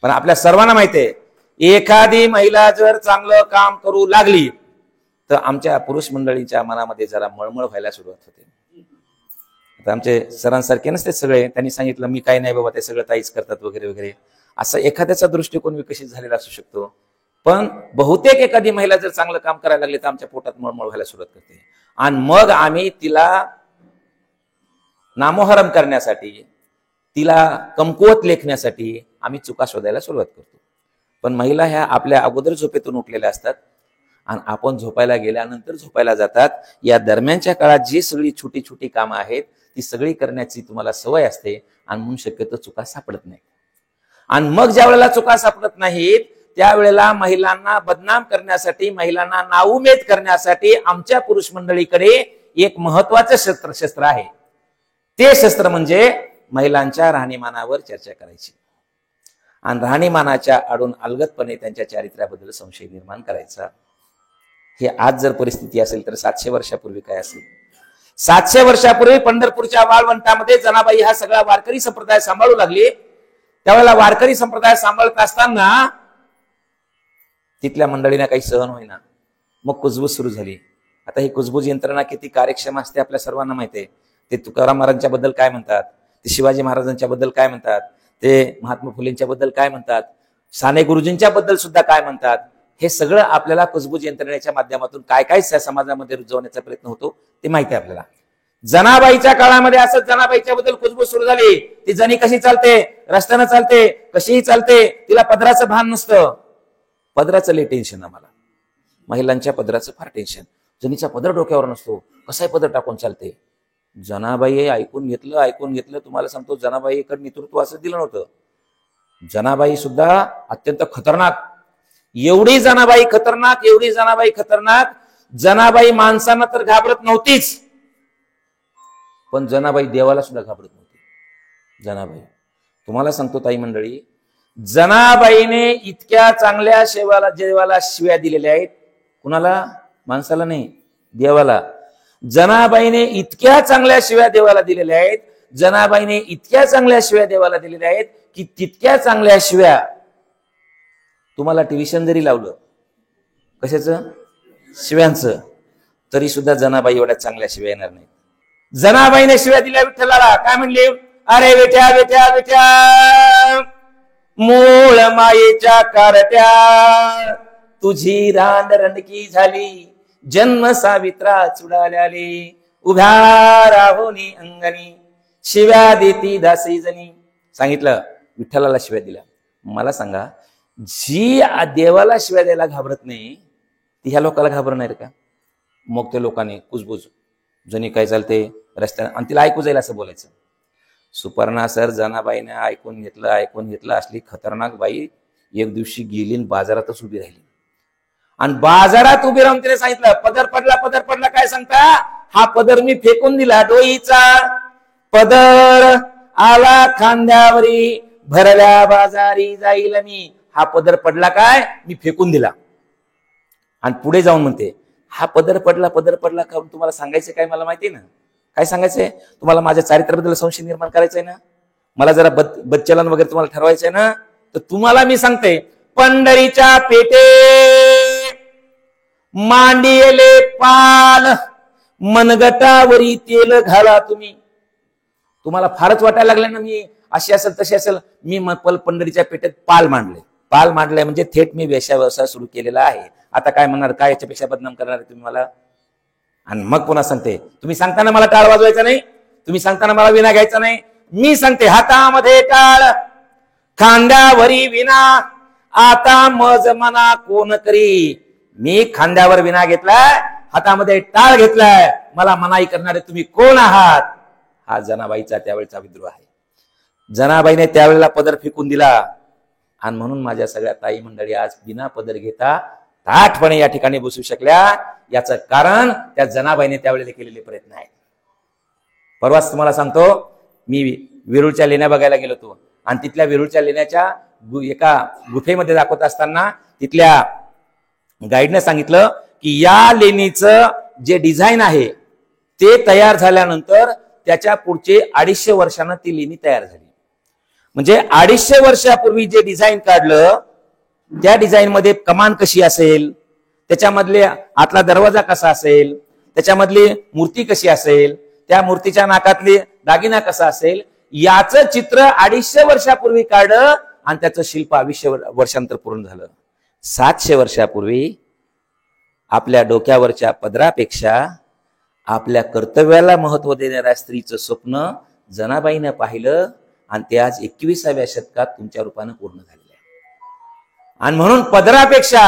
पण आपल्या सर्वांना माहिती आहे एखादी महिला जर चांगलं काम करू लागली तर आमच्या पुरुष मंडळींच्या मनामध्ये जरा मळमळ व्हायला सुरुवात होते. आता आमचे सरांसारखे नसते सगळे, त्यांनी सांगितलं मी काय नाही बाबा, ते सगळं ताईच करतात वगैरे वगैरे, असं एखाद्याचा दृष्टिकोन विकसित झालेला असू शकतो. पण बहुतेक एखादी महिला जर चांगलं काम करायला लागली तर आमच्या पोटात मळमळ व्हायला सुरुवात करते आणि मग आम्ही तिला नामोहरम करण्यासाठी, तिला कमकुवत लेखण्यासाठी आम्ही चुका शोधायला सुरुवात करतो. पण महिला ह्या आपल्या अगोदर झोपेतून उठलेल्या असतात आणि आपण झोपायला गेल्यानंतर झोपायला जातात. या दरम्यानच्या काळात जी सगळी छोटी छोटी कामं आहेत ती सगळी करण्याची तुम्हाला सवय असते आणि म्हणून शक्यतो चुका सापडत नाही. आणि मग ज्या वेळेला चुका सापडत नाहीत त्यावेळेला महिलांना बदनाम करण्यासाठी, महिलांना नाउमेद करण्यासाठी आमच्या पुरुष मंडळीकडे एक महत्वाचं शस्त्र आहे. ते शस्त्र म्हणजे महिलांच्या राहणीमानावर चर्चा करायची आणि राहणीमानाच्या आडून अलगदपणे त्यांच्या चारित्र्याबद्दल संशय निर्माण करायचा. हे आज जर परिस्थिती असेल तर 700 वर्षापूर्वी काय असेल? 700 वर्षापूर्वी पंढरपूरच्या वाळवंटामध्ये जनाबाई हा सगळा वारकरी संप्रदाय सांभाळू लागली. त्यावेळेला वारकरी संप्रदाय सांभाळत असताना तिथल्या मंडळींना काही सहन होईना, मग कुजबूज सुरू झाली. आता ही कुजबूज यंत्रणा किती कार्यक्षम असते आपल्या सर्वांना माहिती आहे. ते तुकाराम महाराजांच्या बद्दल काय म्हणतात, ते शिवाजी महाराजांच्या बद्दल काय म्हणतात, ते महात्मा फुलेंच्या बद्दल काय म्हणतात, साने गुरुजींच्या बद्दल सुद्धा काय म्हणतात, हे सगळं आपल्याला कुजबूज यंत्रणेच्या माध्यमातून काय काय समाजामध्ये रुजवण्याचा प्रयत्न होतो ते माहिती आहे आपल्याला. जनाबाईच्या काळामध्ये असंच जनाबाईच्या बद्दल कुजबूज सुरू झाली. ती जणी कशी चालते, रस्त्यानं चालते, कशीही चालते, तिला पदराचं भान नसतं. पदराचं लय टेन्शन आम्हाला, महिलांच्या पदराचं फार टेन्शन. जनीचा पदर डोक्यावर नसतो, कसाही पदर टाकून चालते. जनाबाई ऐकून घेतलं. तुम्हाला सांगतो, जनाबाईकडे नेतृत्व असं दिलं नव्हतं. जनाबाई सुद्धा अत्यंत खतरनाक, एवढी जनाबाई खतरनाक. जनाबाई माणसांना तर घाबरत नव्हतीच, पण जनाबाई देवाला सुद्धा घाबरत नव्हती. जनाबाई, तुम्हाला सांगतो ताई मंडळी, जनाबाईने इतक्या चांगल्या देवाला शिव्या दिलेल्या आहेत. कुणाला? माणसाला नाही, देवाला. जनाबाईने इतक्या चांगल्या शिव्या देवाला दिलेल्या आहेत. जनाबाईने इतक्या चांगल्या शिव्या देवाला दिलेल्या आहेत की तितक्या चांगल्या शिव्या तुम्हाला टेलिव्हिजन जरी लावलं, कशाचं? शिव्यांचं, तरी सुद्धा जनाबाई एवढ्या चांगल्या शिव्या येणार नाही. जनाबाईने शिव्या दिल्या विठ्ठलाला. काय म्हणले? अरे बेट्या बेट्या बेट्या, मूळ मायेच्या कारट्या, तुझी रांड रणकी झाली, जन्म सावित्रा चुडाल्याले, उभ्या राहुनी अंगणी, शिव्या देती दासी जनी. सांगितलं, विठ्ठलाला शिव्या दिल्या. मला सांगा, जी देवाला शिव्या द्यायला घाबरत नाही ती ह्या लोकांना घाबरणार का? मग त्या लोकांनी कुजबूज जणी काय चालते रस्त्याने, आणि तिला ऐकू जाईल असं बोलायचं. सुपर्णा सर जनाबाईने ऐकून घेतलं. असली खतरनाक बाई एक दिवशी गेली बाजारातच उभी राहिली, आणि बाजारात उभी राहून तिने सांगितलं, पदर पडला. काय सांगता? हा पदर मी फेकून दिला, डोईचा पदर आला खांद्यावरी, भरल्या बाजारी जाईल मी. हा पदर पडला काय, मी फेकून दिला. आणि पुढे जाऊन म्हणते, हा पदर पडला का तुम्हाला सांगायचं काय? मला माहितीये ना काय सांगायचंय तुम्हाला. माझ्या चारित्र्याबद्दल संशय निर्माण करायचंय ना, मला जरा बच्चलन वगैरे तुम्हाला ठरवायचंय ना, तर तुम्हाला मी सांगते, पंढरीच्या पेटे मांडियले पाल, मनगटावरी तेल घाला तुम्ही. तुम्हाला फारच वाटायला लागलं ना मी अशी असेल तशी असेल. मी पंढरीच्या पेटेत पाल मांडलंय म्हणजे थेट मी व्यवसाय सुरू केलेला आहे. आता काय म्हणणार, काय याच्यापेक्षा बदनाम करणार तुम्ही मला? आणि मग पुन्हा सांगते, तुम्ही सांगताना मला टाळ वाजवायचा नाही, तुम्ही सांगताना मला विना घ्यायचा नाही. मी सांगते, हातामध्ये टाळ खांद्यावरी विना, आता मज मना कोण करी. मी खांद्यावर विना घेतलाय, हातामध्ये टाळ घेतलाय, मला मनाई करणारे तुम्ही कोण आहात? हा जनाबाईचा त्यावेळेचा विद्रोह आहे. जनाबाईने त्यावेळेला पदर फेकून दिला, आणि म्हणून माझ्या सगळ्या ताई मंडळी आज बिना पदर घेता ताठपणे या ठिकाणी बसू शकल्या. याचं कारण त्या जनाबाईने त्यावेळेला केलेले प्रयत्न आहेत. परवाच तुम्हाला सांगतो, मी वेरूळच्या लेण्या बघायला गेलो होतो, आणि तिथल्या वेरूळच्या लेण्याच्या एका गुफेमध्ये दाखवत असताना तिथल्या गाईडने सांगितलं की या लेणीचं जे डिझाईन आहे ते तयार झाल्यानंतर त्याच्या पुढचे 250 वर्षांना ती लेणी तयार झाली. म्हणजे 250 वर्षापूर्वी जे डिझाईन काढलं त्या डिझाईन मध्ये कमान कशी असेल, त्याच्यामधले आतला दरवाजा कसा असेल, त्याच्यामधली मूर्ती कशी असेल, त्या मूर्तीच्या नाकातली दागिना कसा असेल, याचं चित्र 250 वर्षापूर्वी काढलं, आणि त्याचं शिल्प 20 वर्षांतर पूर्ण झालं. 700 वर्षापूर्वी आपल्या डोक्यावरच्या पदरापेक्षा आपल्या कर्तव्याला महत्व देणाऱ्या स्त्रीचं स्वप्न जनाबाईनं पाहिलं, आणि ते आज 21व्या शतकात तुमच्या रूपानं पूर्ण झालेलं आहे. आणि म्हणून पदरापेक्षा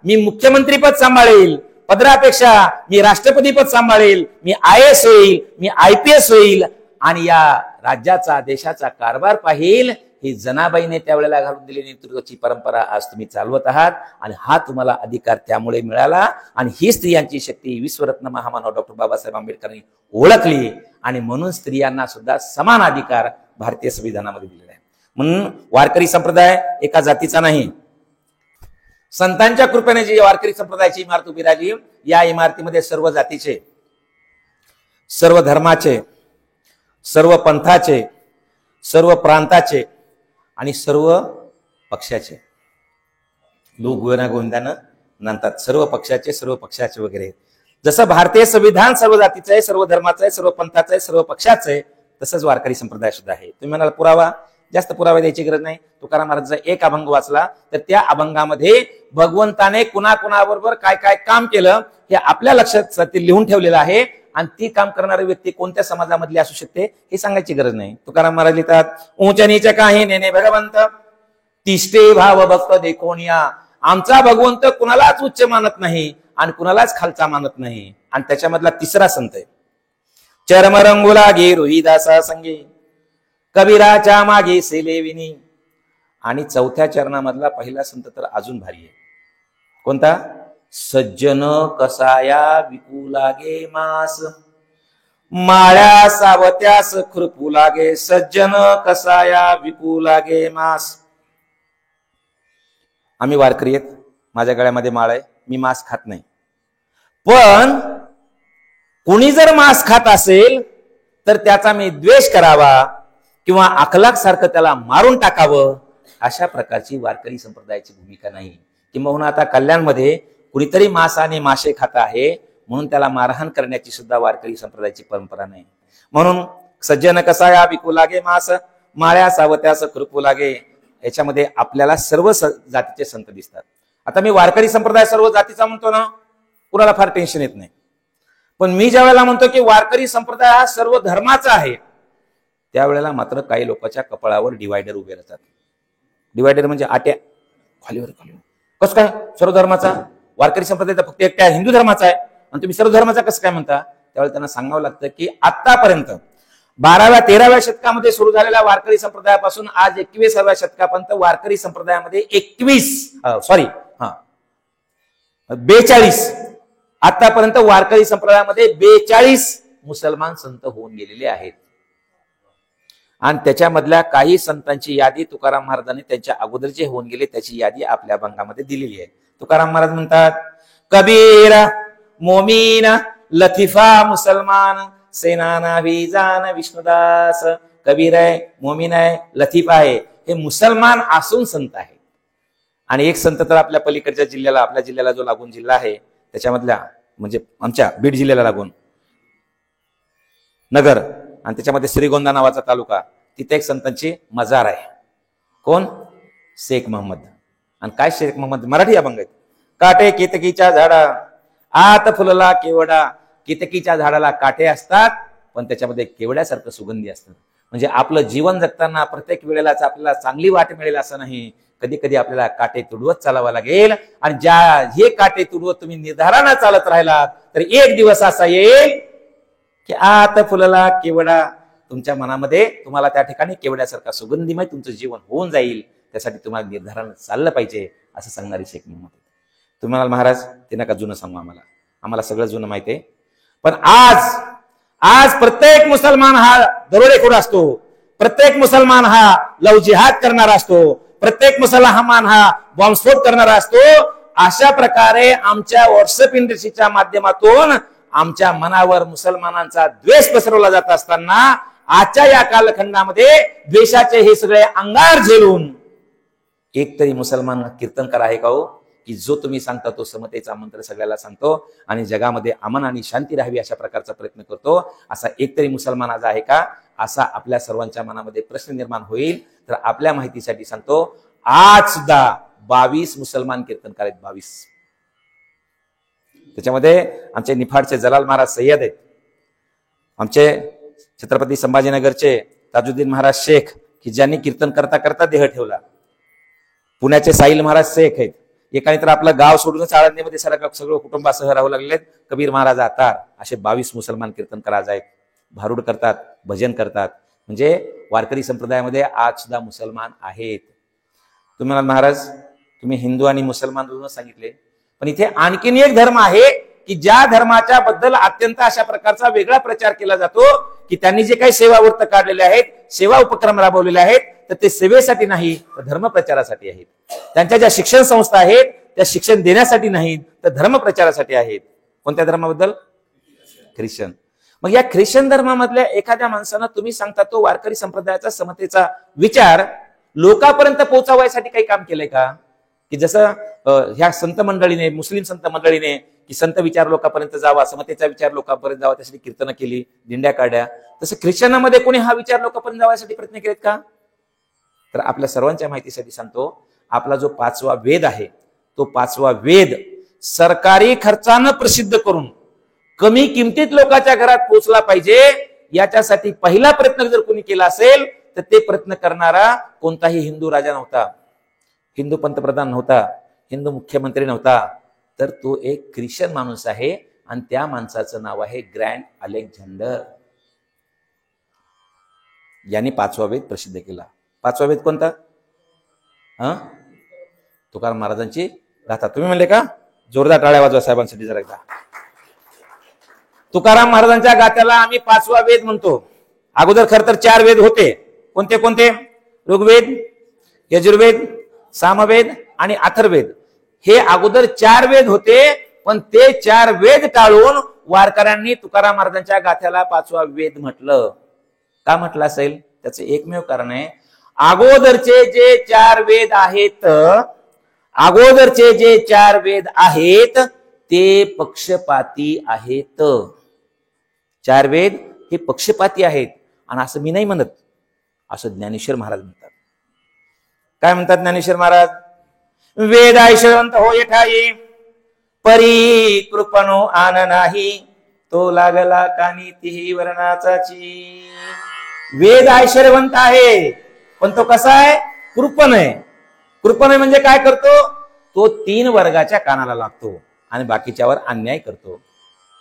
मी मुख्यमंत्री पद सांभाळेल, पदरापेक्षा मी राष्ट्रपती पद सांभाळेल, मी IAS होईल, मी IPS होईल, आणि या राज्याचा देशाचा कारभार पाहिल, ही जनाबाईने त्यावेळेला घालून दिलेली नेतृत्वाची परंपरा आज तुम्ही चालवत आहात. आणि हा तुम्हाला अधिकार त्यामुळे मिळाला, आणि ही स्त्रियांची शक्ती विश्वरत्न महामानव डॉक्टर बाबासाहेब आंबेडकरांनी ओळखली, आणि म्हणून स्त्रियांना सुद्धा समान अधिकार भारतीय संविधानामध्ये दिलेला आहे. म्हणून वारकरी संप्रदाय एका जातीचा नाही. संतांच्या कृपेने जी वारकरी संप्रदायाची इमारत उभी राहिली, या इमारतीमध्ये सर्व जातीचे, सर्व धर्माचे, सर्व पंथाचे, सर्व प्रांताचे आणि सर्व पक्षाचे लोक गोविंदानं म्हणतात. सर्व पक्षाचे वगैरे जसं भारतीय संविधान सर्व जातीचं आहे, सर्व धर्माचं आहे, सर्व पंथाचं आहे, सर्व पक्षाचं आहे, तसंच वारकरी संप्रदाय सुद्धा आहे. तुम्ही म्हणाल पुरावा, जास्त पुरावा द्यायची गरज नाही. तुकाराम महाराजांचा एक अभंग वाचला तर त्या अभंगामध्ये भगवंताने कुणाकुणाबरोबर काय काय काम केलं हे आपल्या लक्षात लिहून ठेवलेलं आहे. आणि ती काम करणारी व्यक्ती कोणत्या समाजामधली असू शकते हे सांगायची गरज नाही. तुकाराम महाराज लिहितात, उंच नीच काही नेने भगवंत, तिष्ठे भाव भक्त देखोनिया. आमचा भगवंत कुणालाच उच्च मानत नाही आणि कुणालाच खालचा मानत नाही. आणि त्याच्यामधला तिसरा संत आहे, चरमरंगुला गे रोहिदासा संगे, कबीराच्या मागे सेलेविनी. आणि चौथ्या चरणामधला पहिला संत तर अजून भारी आहे. कोणता? सज्जन कसाया विकू लागे मास, माळ्या सावत्यास खुरपू लागे. सज्जन कसाया विकू लागे मास. आम्ही वारकरी आहेत, माझ्या गळ्यामध्ये माळ आहे, मी मांस खात नाही. पण कुणी जर मांस खात असेल तर त्याचा मी द्वेष करावा किंवा अखलाक सारखं त्याला मारून टाकावं, अशा प्रकारची वारकरी संप्रदायाची भूमिका नाही. किंबहुना आता कल्याणमध्ये कुणीतरी मांस आणि मासे खात आहे म्हणून त्याला मारहाण करण्याची सुद्धा वारकरी संप्रदायाची परंपरा नाही. म्हणून सज्जन कसाया विकू लागे मास, माळ्या सावत्यास खुरपू लागे. याच्यामध्ये आपल्याला सर्व जातीचे संत दिसतात. आता मी वारकरी संप्रदाय सर्व जातीचा म्हणतो ना, कुणाला फार टेन्शन येत नाही. पण मी ज्या वेळेला म्हणतो की वारकरी संप्रदाय हा सर्व धर्माचा आहे, त्यावेळेला मात्र काही लोकांच्या कपाळावर डिवायडर उभे राहतात. डिवायडर म्हणजे आट्या, खालीवर खालीवर. कसं काय सर्व धर्माचा? वारकरी संप्रदाय फक्त एकट्या हिंदू धर्माचा आहे आणि तुम्ही सर्व धर्माचा कसं काय म्हणता? त्यावेळेला त्यांना सांगावं लागतं की आतापर्यंत 12व्या-13व्या शतकामध्ये सुरू झालेल्या वारकरी संप्रदायापासून आज 21व्या शतकापर्यंत वारकरी संप्रदायामध्ये 42 आतापर्यंत वारकरी संप्रदायामध्ये 42 मुसलमान संत होऊन गेलेले आहेत. आणि त्याच्यामधल्या काही संतांची यादी तुकाराम महाराजांनी त्यांच्या अगोदर जे होऊन गेले त्याची यादी आपल्या अभंगामध्ये दिलेली आहे. तुकाराम महाराज म्हणतात, कबीर मोमीन लतिफा मुसलमान, सेनाना विजान विष्णुदास. कबीर आहे, मोमीन आहे, लतीफ आहे, हे मुसलमान असून संत आहे. आणि एक संत तर आपल्या पलीकडच्या जिल्ह्याला, आपल्या जिल्ह्याला जो लागून जिल्हा आहे त्याच्यामधल्या म्हणजे आमच्या बीड जिल्ह्याला लागून नगर आणि त्याच्यामध्ये श्रीगोंदा नावाचा तालुका, तिथे एक संतांची मजार आहे. कोण? शेख मोहम्मद. आणि काय शेख मोहम्मद? मराठी अभंग आहेत. काटे केतकीच्या झाडा आत फुलला केवडा. केतकीच्या झाडाला काटे असतात पण त्याच्यामध्ये केवड्यासारखं सुगंधी असतं. म्हणजे आपलं जीवन जगताना प्रत्येक वेळेलाच आपल्याला चांगली वाट मिळेल असं नाही. कधी कधी आपल्याला काटे तुडवत चालावं लागेल. आणि ज्या हे काटे तुडवत तुम्ही निर्धारानं चालत राहिलात तर एक दिवस असा येईल की आत फुलला केवडा, तुमच्या मनामध्ये तुम्हाला त्या ठिकाणी केवड्यासारखा सुगंधीमय तुमचं जीवन होऊन जाईल. त्यासाठी तुम्हाला निर्धारानं चाललं पाहिजे असं सांगणारी शेख मोहम्मद. तुम्हाला महाराज ते नका जुनं सांगू, आम्हाला सगळं जुनं माहिती आहे. पण आज प्रत्येक मुसलमान हा दरोडेखोर असतो, प्रत्येक मुसलमान हा लव जिहाद करणारा असतो, प्रत्येक मुसलमान हा बॉम्बस्फोट करणारा असतो. अशा प्रकारे आमच्या व्हॉट्सअप इंडस्ट्रीच्या माध्यमातून आमच्या मनावर मुसलमानांचा द्वेष पसरवला जात असताना आजच्या या कालखंडामध्ये द्वेषाचे हे सगळे अंगार झेलून एक तरी मुसलमान कीर्तनकार आहे का हो, की जो तुम्ही सांगता तो समतेचा मंत्र सगळ्याला सांगतो आणि जगामध्ये अमन आणि शांती राहावी अशा प्रकारचा प्रयत्न करतो, असा एकतरी मुसलमान आज आहे का? असा आपल्या सर्वांच्या मनामध्ये प्रश्न निर्माण होईल. तर आपल्या माहितीसाठी सांगतो, आज सुद्धा 22 मुसलमान कीर्तनकार आहेत. 22. त्याच्यामध्ये आमचे निफाडचे जलाल महाराज सय्यद आहेत, आमचे छत्रपती संभाजीनगरचे ताजुद्दीन महाराज शेख की ज्यांनी कीर्तन करता करता देह ठेवला, पुण्याचे साहिल महाराज शेख आहेत. एकाने तर आपलं गाव सोडूनच आळंदीमध्ये सगळं कुटुंबासह राहू लागलेत. कबीर महाराज आतार, असे 22 मुसलमान कीर्तनकार आज आहेत. भारुड करतात, भजन करतात. म्हणजे वारकरी संप्रदायामध्ये आज सुद्धा मुसलमान आहेत. तुम्हाला महाराज तुम्ही हिंदू आणि मुसलमान दोन सांगितले, पण इथे आणखीन एक धर्म आहे की ज्या धर्माच्या बद्दल अत्यंत अशा प्रकारचा वेगळा प्रचार केला जातो की त्यांनी जे काही सेवा व्रत काढलेले आहेत, सेवा उपक्रम राबवलेले आहेत, तर ते सेवेसाठी नाही तर धर्म प्रचारासाठी आहेत. त्यांच्या ज्या शिक्षण संस्था आहेत त्या शिक्षण देण्यासाठी नाहीत तर धर्म प्रचारासाठी आहेत. कोणत्या धर्माबद्दल? ख्रिश्चन. मग या ख्रिश्चन धर्मामधल्या एखाद्या माणसानं तुम्ही सांगता तो वारकरी संप्रदायाचा समतेचा विचार लोकांपर्यंत पोहोचवायसाठी काही काम केलंय का? की जसं ह्या संत मंडळीने, मुस्लिम संत मंडळीने की संत विचार लोकांपर्यंत जावा, समतेचा विचार लोकांपर्यंत जावा, त्यासाठी कीर्तनं केली, दिंड्या काढल्या. तसं ख्रिश्चनामध्ये कोणी हा विचार लोकांपर्यंत जाण्यासाठी प्रयत्न केलेत का? तर आपल्या सर्वांच्या माहितीसाठी सांगतो, आपला जो 5वा वेद आहे, तो 5वा वेद सरकारी खर्चानं प्रसिद्ध करून कमी किमतीत लोकांच्या घरात पोहोचला पाहिजे, याच्यासाठी पहिला प्रयत्न जर कोणी केला असेल तर ते प्रयत्न करणारा कोणताही हिंदू राजा नव्हता, हिंदू पंतप्रधान नव्हता, हिंदू मुख्यमंत्री नव्हता, तर तो एक ख्रिश्चन माणूस आहे. आणि त्या माणसाचं नाव आहे ग्रँड अलेक्झांडर. यांनी 5वा वेद प्रसिद्ध केला. 5वा वेद कोणता? तुकाराम महाराजांची गाथा. तुम्ही म्हणले का? जोरदार टाळ्या वाजवा साहेबांसाठी जरा एकदा. तुकाराम महाराजांच्या गाथ्याला आम्ही 5वा वेद म्हणतो. अगोदर खर तर 4 वेद होते. कोणते कोणते? ऋग्वेद, यजुर्वेद, सामवेद आणि अथर्ववेद. हे अगोदर 4 वेद होते, पण ते 4 वेद टाळून वारकऱ्यांनी तुकाराम महाराजांच्या गाथ्याला 5वा वेद म्हटलं. का म्हटलं असेल? त्याचं एकमेव कारण आहे, अगोदरचे जे 4 वेद आहेत, अगोदरचे जे 4 वेद आहेत ते पक्षपाती आहेत. 4 वेद हे पक्षपाती आहेत. आणि असं मी नाही म्हणत, असं ज्ञानेश्वर महाराज म्हणतात. काय म्हणतात ज्ञानेश्वर महाराज? वेद ऐश्वरवंत हो ठाई, परी कृपणो आन नाही, तो लागला कानी तिही वर्णाचाची. वेद ऐश्वर्यवंत आहे, पण तो कसा आहे? कृपण आहे. कृपण आहे म्हणजे काय करतो? तो 3 वर्गाच्या कानाला लागतो आणि बाकीच्यावर अन्याय करतो.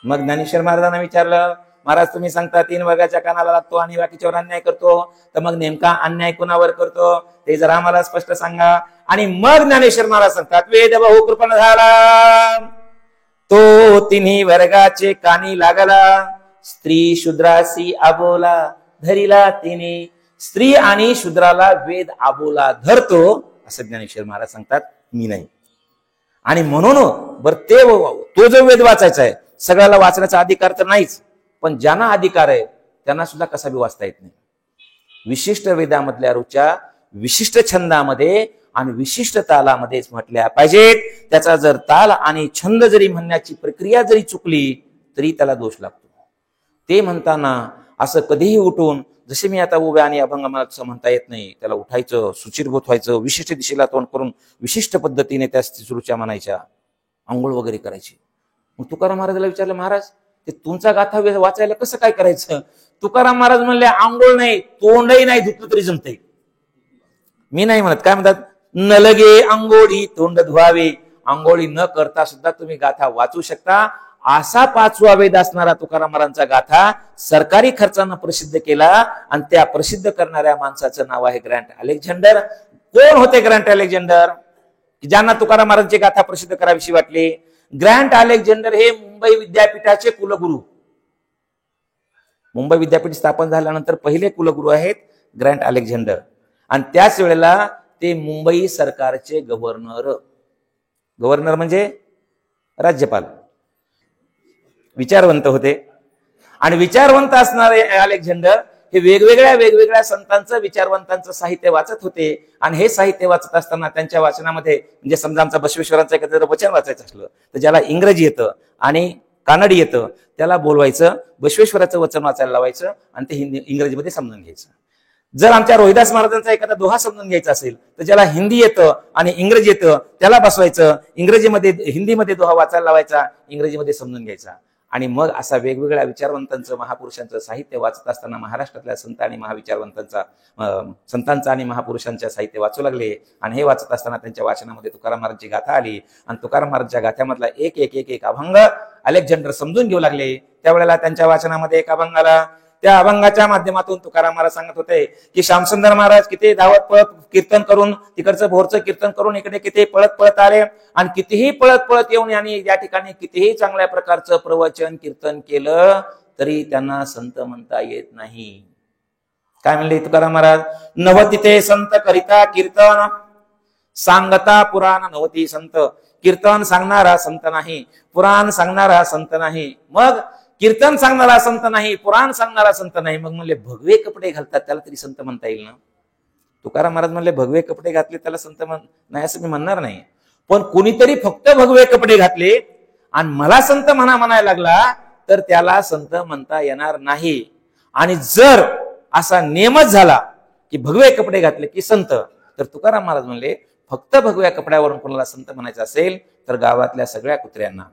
मग ज्ञानेश्वर महाराजांना विचारलं, महाराज तुम्ही सांगता 3 वर्गाच्या कानाला लागतो आणि बाकीच्यावर अन्याय करतो, तर मग नेमका अन्याय कुणावर करतो ते जरा आम्हाला स्पष्ट सांगा. आणि मग ज्ञानेश्वर महाराज सांगतात, वेद बहु कृपण झाला, तो 3 वर्गाचे कानी लागला, स्त्री शूद्रासी आबोला धरिला तिने. स्त्री आणि शूद्राला वेद आबोला धरतो, असं ज्ञानेश्वर महाराज सांगतात, मी नाही. आणि म्हणून बर तो जो वेद वाचायचा आहे, सगळ्याला वाचण्याचा अधिकार तर नाहीच, पण ज्यांना अधिकार आहे त्यांना सुद्धा कसा बी वाचता येत नाही. विशिष्ट वेदामधल्या रुचा विशिष्ट छंदामध्ये आणि विशिष्ट तालामध्येच म्हटल्या पाहिजेत. त्याचा जर ताल आणि छंद जरी म्हणण्याची प्रक्रिया जरी चुकली तरी त्याला दोष लागतो. ते म्हणताना असं कधीही उठून, जसे मी आता उभ्या आणि अभंग मला असं म्हणता येत नाही, त्याला उठायचं, सुचिरभूत व्हायचं, विशिष्ट दिशेला तोंड करून विशिष्ट पद्धतीने त्या सुरुच्या म्हणायच्या, आंघोळ वगैरे करायची. मग तुकाराम महाराजाला विचारलं, महाराज ते तुमचा गाथा वाचायला कसं काय करायचं? तुकाराम महाराज म्हणले, आंघोळ नाही, तोंडही नाही धुतलं तरी जमतंय. मी नाही म्हणत. काय म्हणतात? न लगे आंघोळी तोंड धुवावे. आंघोळी न करता सुद्धा तुम्ही गाथा वाचू शकता. असा 5वा वेद असणारा तुकाराम महाराजांचा गाथा सरकारी खर्चानं प्रसिद्ध केला. आणि त्या प्रसिद्ध करणाऱ्या माणसाचं नाव आहे ग्रँड अलेक्झांडर. कोण होते ग्रँड अलेक्झांडर? ज्यांना तुकाराम महाराजांची गाथा प्रसिद्ध करावीशी वाटली. ग्रँड अलेक्झांडर हे मुंबई विद्यापीठाचे कुलगुरू. मुंबई विद्यापीठ स्थापन झाल्यानंतर पहिले कुलगुरू आहेत ग्रँड अलेक्झांडर. आणि त्याच वेळेला ते मुंबई सरकारचे गव्हर्नर. गव्हर्नर म्हणजे राज्यपाल. विचारवंत होते. आणि विचारवंत असणारे अलेक्झांडर हे वेगवेगळ्या संतांचं, विचारवंतांचं साहित्य वाचत होते. आणि हे साहित्य वाचत असताना त्यांच्या वाचनामध्ये, म्हणजे समजा आमचा बसवेश्वरांचं एखादं वचन वाचायचं असलं तर ज्याला इंग्रजी येतं आणि कानडी येतं त्याला बोलवायचं, बसवेश्वराचं वचन वाचायला लावायचं आणि ते इंग्रजीमध्ये समजून घ्यायचं. जर आमच्या रोहिदास महाराजांचा एखादा दोहा समजून घ्यायचा असेल तर ज्याला हिंदी येतं आणि इंग्रजी येतं त्याला बसवायचं, इंग्रजीमध्ये हिंदीमध्ये दोहा वाचायला लावायचा, इंग्रजीमध्ये समजून घ्यायचा. आणि मग असा वेगवेगळ्या विचारवंतांचं, महापुरुषांचं साहित्य वाचत असताना महाराष्ट्रातल्या संत आणि संतांचा आणि महापुरुषांच्या साहित्य वाचू लागले. आणि हे वाचत असताना त्यांच्या वाचनामध्ये तुकाराम महाराजांची गाथा आली. आणि तुकाराम महाराजांच्या गाथ्यामधला एक अभंग अलेक्झांडर समजून घेऊ लागले. त्यावेळेला त्यांच्या वाचनामध्ये एक अभंग आला. त्या अभंगाच्या माध्यमातून तुकाराम महाराज सांगत होते की श्यामसुंदर महाराज किती धावत पळत कीर्तन करून, तिकडचं भोरचं कीर्तन करून इकडे किती पळत पळत आले. आणि कितीही पळत पळत येऊन यांनी या ठिकाणी कितीही चांगल्या प्रकारचं प्रवचन कीर्तन केलं तरी त्यांना संत म्हणता येत नाही. काय म्हणले तुकाराम महाराज? नवती ते संत करिता कीर्तन, सांगता पुराण नवती संत. कीर्तन सांगणारा संत नाही, पुराण सांगणारा संत नाही. मग कीर्तन सांगणारा संत नाही, पुराण सांगणारा संत नाही. मग म्हणले भगवे कपडे घालतात त्याला तरी संत म्हणता येईल ना? तुकाराम महाराज म्हणले भगवे कपडे घातले त्याला संत नाही असं मी म्हणणार नाही. पण कोणीतरी फक्त भगवे कपडे घातले आणि मला संत म्हणायला लागला तर त्याला संत म्हणता येणार नाही. आणि जर असा नियमच झाला की भगवे कपडे घातले की संत, तर तुकाराम महाराज म्हणले फक्त भगव्या कपड्यावरून कोणाला संत म्हणायचं असेल तर गावातल्या सगळ्या कुत्र्यांना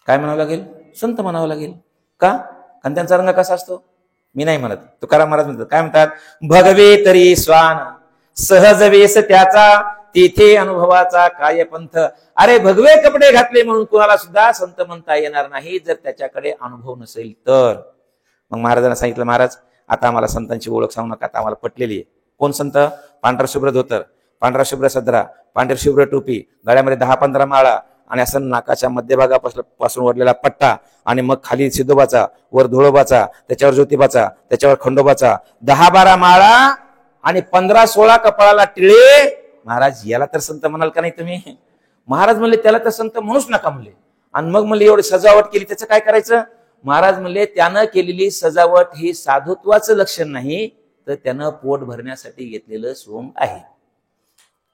काय म्हणावं लागेल? संत म्हणावं लागेल. का? कारण त्यांचा रंग कसा असतो? मी नाही म्हणत, तुकाराम महाराज म्हणतात. काय म्हणतात? भगवे तरी स्वान सहज वेश त्याचा तेथे अनुभवाचा काय पंथ. अरे भगवे कपडे घातले म्हणून कुणाला सुद्धा संत म्हणता येणार नाही जर त्याच्याकडे अनुभव नसेल तर. मग महाराजांना सांगितलं, महाराज आता आम्हाला संतांची ओळख सांगू नका, आता आम्हाला पटलेली आहे. कोण संत? पांढरा शुभ्र धोतर, पांढरा शुभ्र सदरा, पांढरी शुभ्र टोपी, गळ्यामध्ये 10-15 माळा आणि असं नाकाच्या मध्यभागापासून वरलेला पट्टा आणि मग खाली सिद्धोबाचा, वर धुळोबाचा, त्याच्यावर ज्योतिबाचा, त्याच्यावर खंडोबाचा, 10-12 माळा आणि 15-16 कपाळाला टिळे. महाराज याला तर संत म्हणाल का नाही तुम्ही? महाराज म्हणले त्याला तर संत म्हणूच नका म्हणले. आणि मग म्हणले एवढी सजावट केली त्याचं काय करायचं? महाराज म्हणले त्यानं केलेली सजावट ही साधुत्वाचं लक्षण नाही, तर त्यानं पोट भरण्यासाठी घेतलेलं सोंग आहे.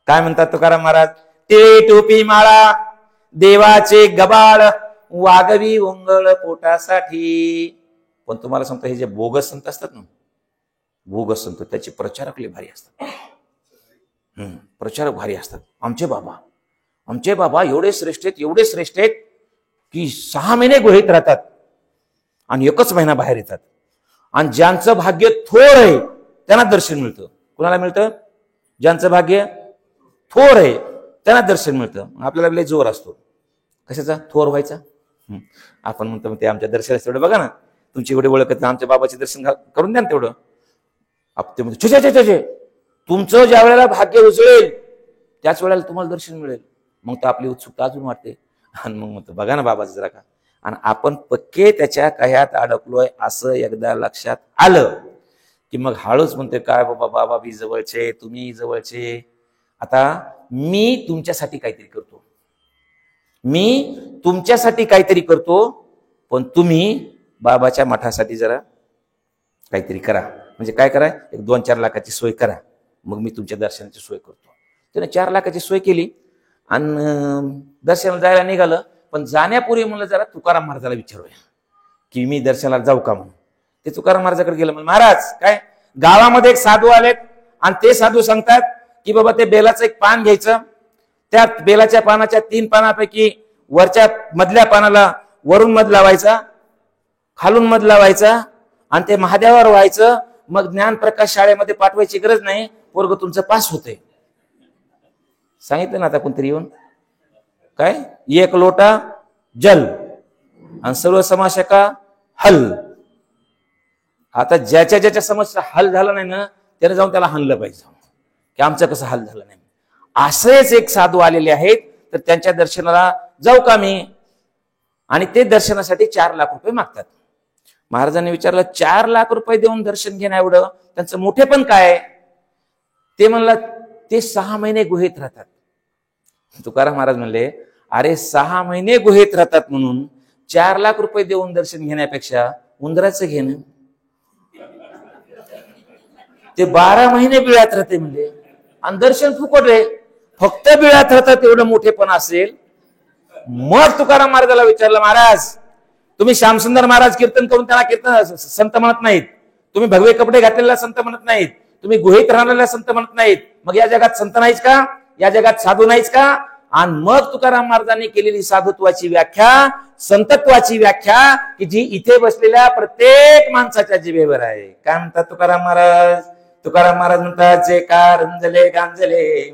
काय म्हणतात तुकाराम महाराज? ते टोपी माळा देवाचे गबाळ वागवी ओंगळ पोटासाठी. पण तुम्हाला सांगतो हे जे बोगस संत असतात ना, बोगस संत त्याचे प्रचारक लय भारी असतात. प्रचारक भारी असतात. आमचे बाबा एवढे श्रेष्ठ आहेत की 6 महिने गुहेत राहतात आणि 1च महिना बाहेर येतात. आणि ज्यांचं भाग्य थोर आहे त्यांना दर्शन मिळतं. कुणाला मिळतं? ज्यांचं भाग्य थोर आहे त्यांना दर्शन मिळतं. आपल्याला लय जोर असतो कशाचा? थोर व्हायचा. आपण म्हणतो ते आमच्या दर्शनाचं तेवढं बघा ना, तुमची एवढी ओळख आमच्या बाबाचे दर्शन करून द्या ना तेवढं. ते म्हणतो तुमचं ज्या वेळेला भाग्य उजळेल त्याच वेळेला तुम्हाला दर्शन मिळेल. मग तर आपली उत्सुकता अजून वाटते आणि मग म्हणतो बघा ना बाबाचं जरा का. आणि आपण पक्के त्याच्या कह्यात अडकलोय असं एकदा लक्षात आलं की मग हळूच म्हणते काय बाबा मी जवळचे, तुम्ही जवळचे. आता मी तुमच्यासाठी काहीतरी करतो, पण तुम्ही बाबाच्या मठासाठी जरा काहीतरी करा. म्हणजे काय करा? 1-2-4 लाखाची सोय करा, मग मी तुमच्या दर्शनाची सोय करतो. त्याने 4 लाखाची सोय केली आणि दर्शनाला जायला निघालं. पण जाण्यापूर्वी म्हणलं जरा तुकाराम महाराजाला विचारूया की मी दर्शनाला जाऊ का म्हणून. ते तुकाराम महाराजाकडे गेलं. म्हणजे महाराज काय गावामध्ये एक साधू आलेत आणि ते साधू सांगतात की बाबा ते बेलाचं एक पान घ्यायचं, त्या बेलाच्या पानाच्या 3 पानापैकी वरच्या मधल्या पानाला वरून मध लावायचा, खालून मध लावायचा आणि ते महादेवावर व्हायचं. मग ज्ञानप्रकाश शाळेमध्ये पाठवायची गरज नाही, पोरग तुमचं पास होते. सांगितलं ना आता कोणतरी येऊन. काय? 1 लोटा जल आणि सर्व समाशका हल. आता ज्याच्या समस्या हल झाला नाही ना त्याने जाऊन त्याला हाणलं पाहिजे की आमचं कसं हल झालं नाही. असेच एक साधू आलेले आहेत, तर त्यांच्या दर्शनाला जाऊ का मी? आणि ते दर्शनासाठी 4 लाख रुपये मागतात. महाराजांनी विचारलं 4 लाख रुपये देऊन दर्शन घेणं एवढं त्यांचं मोठे पण काय? ते म्हणलं ते 6 महिने गुहेत राहतात. तुकाराम महाराज म्हणले अरे 6 महिने गुहेत राहतात म्हणून 4 लाख रुपये देऊन दर्शन घेण्यापेक्षा उंदराचं घेणं. ते 12 महिने बिळात राहते म्हणजे आणि दर्शन फुकट आहे. फक्त बिळात राहतात एवढं मोठे पण असेल. मग तुकाराम महाराजाला विचारलं, महाराज तुम्ही श्यामसुंदर महाराज कीर्तन करून त्यांना कीर्तन संत म्हणत नाहीत, तुम्ही भगवे कपडे घातलेला संत म्हणत नाहीत, तुम्ही गुहेत राहणाऱ्या संत म्हणत नाहीत, मग या जगात संत नाहीच का? या जगात साधू नाहीच का? आणि मग तुकाराम महाराजांनी केलेली साधुत्वाची व्याख्या, संतत्वाची व्याख्या की जी इथे बसलेल्या प्रत्येक माणसाच्या जिभेवर आहे. काय म्हणतात तुकाराम महाराज? तुकाराम महाराज म्हणतात जे का रंजले गांजले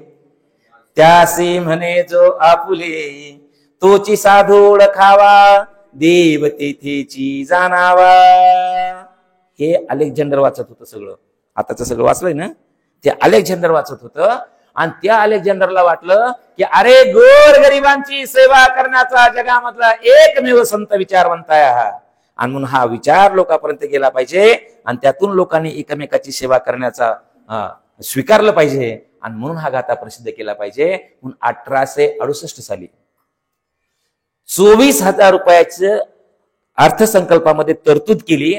त्यासी म्हणे जो आपुले, तोची साधू ओळखावा देव तेथेची जाणावा. हे अलेक्झांडर वाचत होतं सगळं. आताच सगळं वाचलंय ना, ते अलेक्झांडर वाचत होतं. आणि त्या अलेक्झांडरला वाटलं की अरे गोर गरिबांची सेवा करण्याचा जगामधला एकमेव संत विचारवंत आहे हा. आणि म्हणून हा विचार लोकांपर्यंत गेला पाहिजे आणि त्यातून लोकांनी एकमेकाची सेवा करण्याचा स्वीकारलं पाहिजे. आणि म्हणून हा गाथा प्रसिद्ध केला पाहिजे. म्हणून 1868 साली 24,000 रुपयाचं अर्थसंकल्पामध्ये तरतूद केली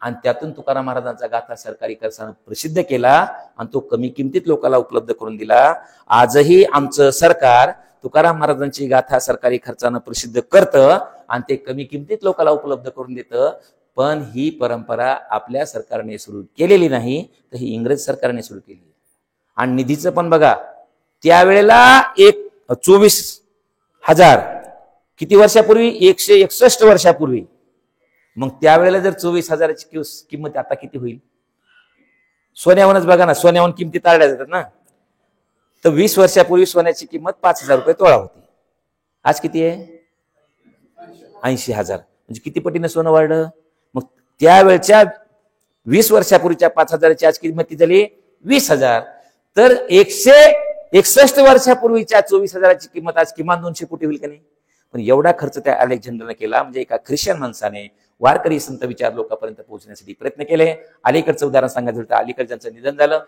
आणि त्यातून तुकाराम महाराजांचा गाथा सरकारी खर्चानं प्रसिद्ध केला आणि तो कमी किमतीत लोकांना उपलब्ध करून दिला. आजही आमचं सरकार तुकाराम महाराजांची गाथा सरकारी खर्चानं प्रसिद्ध करतं आणि ते कमी किमतीत लोकांना उपलब्ध करून देतं. पण ही परंपरा आपल्या सरकारने सुरू केलेली नाही, तर ही इंग्रज सरकारने सुरू केली. आणि निधीचं पण बघा, त्यावेळेला 24,000 किती वर्षापूर्वी, 161 वर्षापूर्वी. मग त्यावेळेला जर 24,000ची किंमत आता किती होईल? सोन्यावरच बघा ना, सोन्यावर किमती तारल्या जातात ना. तर 20 वर्षापूर्वी सोन्याची किंमत 5,000 रुपये तोळा होती. आज किती आहे? 80,000. म्हणजे किती पटीनं सोनं वाढलं? मग त्यावेळच्या 20 वर्षापूर्वीच्या 5,000ची आज किंमत किती झाली? 20,000. तर 161 वर्षापूर्वीच्या 24,000ची किंमत आज किमान 200 कोटी होईल का नाही? पण एवढा खर्च त्या अलेक्झांडरने केला. म्हणजे एका ख्रिश्चन माणसाने वारकरी संत विचार लोकांपर्यंत पोहोचण्यासाठी प्रयत्न केले. अलीकडचं उदाहरण सांगायचं झालं तर अलीकडे ज्यांचं निधन झालं,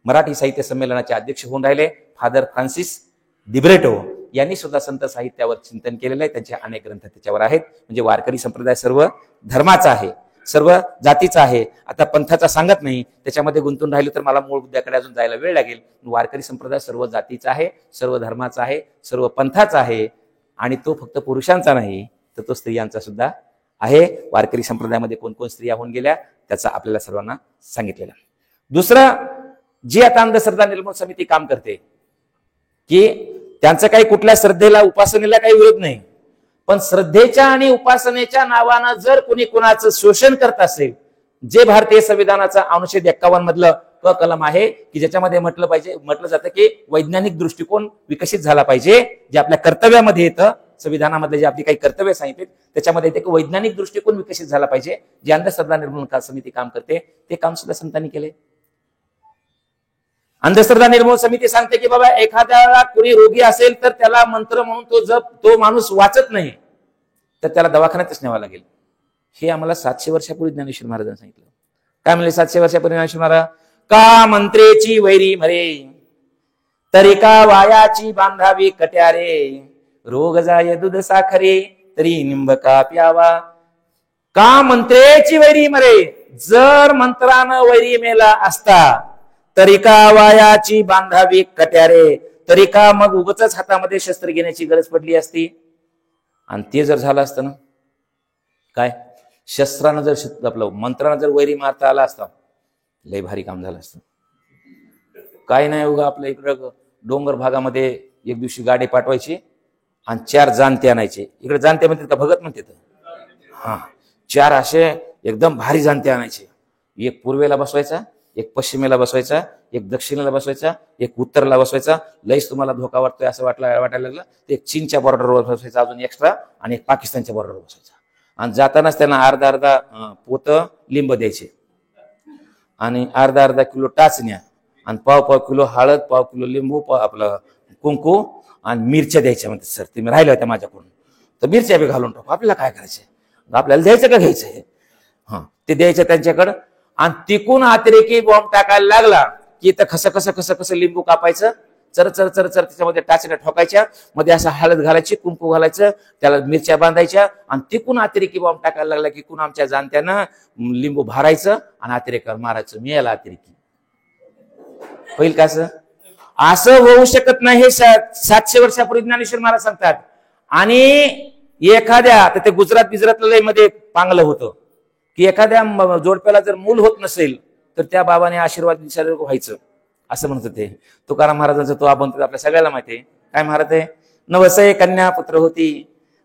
मराठी साहित्य संमेलनाचे अध्यक्ष होऊन राहिले फादर फ्रान्सिस दिब्रेटो यांनी सुद्धा संत साहित्यावर चिंतन केलेलं आहे. त्यांचे अनेक ग्रंथ त्याच्यावर आहेत. म्हणजे वारकरी संप्रदाय सर्व धर्माचा आहे, सर्व जातीचा आहे. आता पंथाचा सांगत नाही, त्याच्यामध्ये गुंतून राहिलो तर मला मूळ मुद्द्याकडे अजून जायला वेळ लागेल. वारकरी संप्रदाय सर्व जातीचा आहे, सर्व धर्माचा आहे, सर्व पंथाचा आहे. आणि तो फक्त पुरुषांचा नाही, तर तो स्त्रियांचा सुद्धा आहे. वारकरी संप्रदायामध्ये कोण कोण स्त्रिया होऊन गेल्या त्याचा आपल्याला सर्वांना सांगितलेलं. दुसरं, जी आता अंधश्रद्धा निर्मूलन समिती काम करते, की त्यांचं काही कुठल्या श्रद्धेला उपासनेला काही विरोध नाही, पण श्रद्धेच्या आणि उपासनेच्या नावानं जर कोणी कुणाचं शोषण करत असेल, जे भारतीय संविधानाचा अनुच्छेद 51 मधलं क कलम आहे की ज्याच्यामध्ये म्हटलं जातं की वैज्ञानिक दृष्टिकोन विकसित झाला पाहिजे, जे आपल्या कर्तव्यामध्ये येतं, संविधानामधले जे आपली काही कर्तव्य सांगितले त्याच्यामध्ये येते की वैज्ञानिक दृष्टिकोन विकसित झाला पाहिजे. जे अंधश्रद्धा निर्मूलन समिती काम करते ते काम सुद्धा संतांनी केले. अंधश्रद्धा निर्मूलन समिती सांगते की बाबा एखाद्याला कोणी रोगी असेल तर त्याला मंत्र म्हणून तो माणूस वाचत नाही तर त्याला दवाखान्यातच न्यावं लागेल. हे आम्हाला 700 वर्षापूर्वी ज्ञानेश्वर महाराजांनी सांगितलं. काय म्हणले 700 वर्षापूर्वी ज्ञानेश्वर महाराज? का मंत्रेची वैरी मरे, तरी का वायाची बांधावी कट्यारे, रोग जाय दूध साखरे, तरी निंबका प्यावा. का मंत्रेची वैरी मरे, जर मंत्रानं वैरी मेला असता तरी का वायाची बांधावी कट्यारे, तरी का मग उगच हातामध्ये शस्त्र घेण्याची गरज पडली असती. आणि ते जर झालं असतं ना, काय शस्त्रानं जर आपलं मंत्रानं जर वैरी मारता आला असता, लय भारी काम झालं असतं. काय नाही, उगा आपल्या इकडं डोंगर भागामध्ये एक दिवशी गाडी पाठवायची आणि 4 जाणते आणायचे. इकडे जाणते म्हणतात का भगत म्हणतात? हा, 4 असे एकदम भारी जाणते आणायचे. एक पूर्वेला बसवायचा, एक पश्चिमेला बसवायचा, एक दक्षिणेला बसवायचा, एक उत्तरला बसवायचा. लईच तुम्हाला धोका वाटतोय असं वाटायला लागलं तर एक चीनच्या बॉर्डरवर बसवायचा अजून एक्स्ट्रा, आणि एक पाकिस्तानच्या बॉर्डरवर बसवायचा. आणि जातानाच त्यांना अर्धा पोत लिंब द्यायचे आणि अर्धा किलो टाचण्या आणि पाव किलो हळद, पाव किलो लिंबू, आपलं कुंकू आणि मिरच्या द्यायच्या. म्हणते सर तुम्ही राहिल्या होत्या माझ्याकडून, तर मिरच्या बी घालून टाकू, आपल्याला काय करायचंय, आपल्याला द्यायचं का घ्यायचंय? हा, ते द्यायचं त्यांच्याकडं. आणि तिकून अतिरेकी बॉम्ब टाकायला लागला की तर कसं लिंबू कापायचं, चर त्याच्यामध्ये टाचण्या ठोकायच्या, मध्ये असं हळद घालायची, कुंकू घालायचं, त्याला मिरच्या बांधायच्या. आणि तिकून अतिरेकी बॉम्ब टाकायला लागला की कुण आमच्या जाणत्यानं लिंबू भरायचं आणि अतिरेकावर मारायचं. मी याला अतिरेकी होईल का? असं होऊ शकत नाही. हे 700 वर्षापूर्वी ज्ञानेश्वर महाराज सांगतात. आणि एखाद्या, आता ते गुजरातला मध्ये पांगलं होतं की एखाद्या जोडप्याला जर मूल होत नसेल तर त्या बाबाने आशीर्वाद व्हायचं, असं म्हणत ते. तुकाराम महाराजांचा तो अभंग आपल्या सगळ्याला माहिती आहे. काय महाराज आहे? नवसय कन्या पुत्र होती,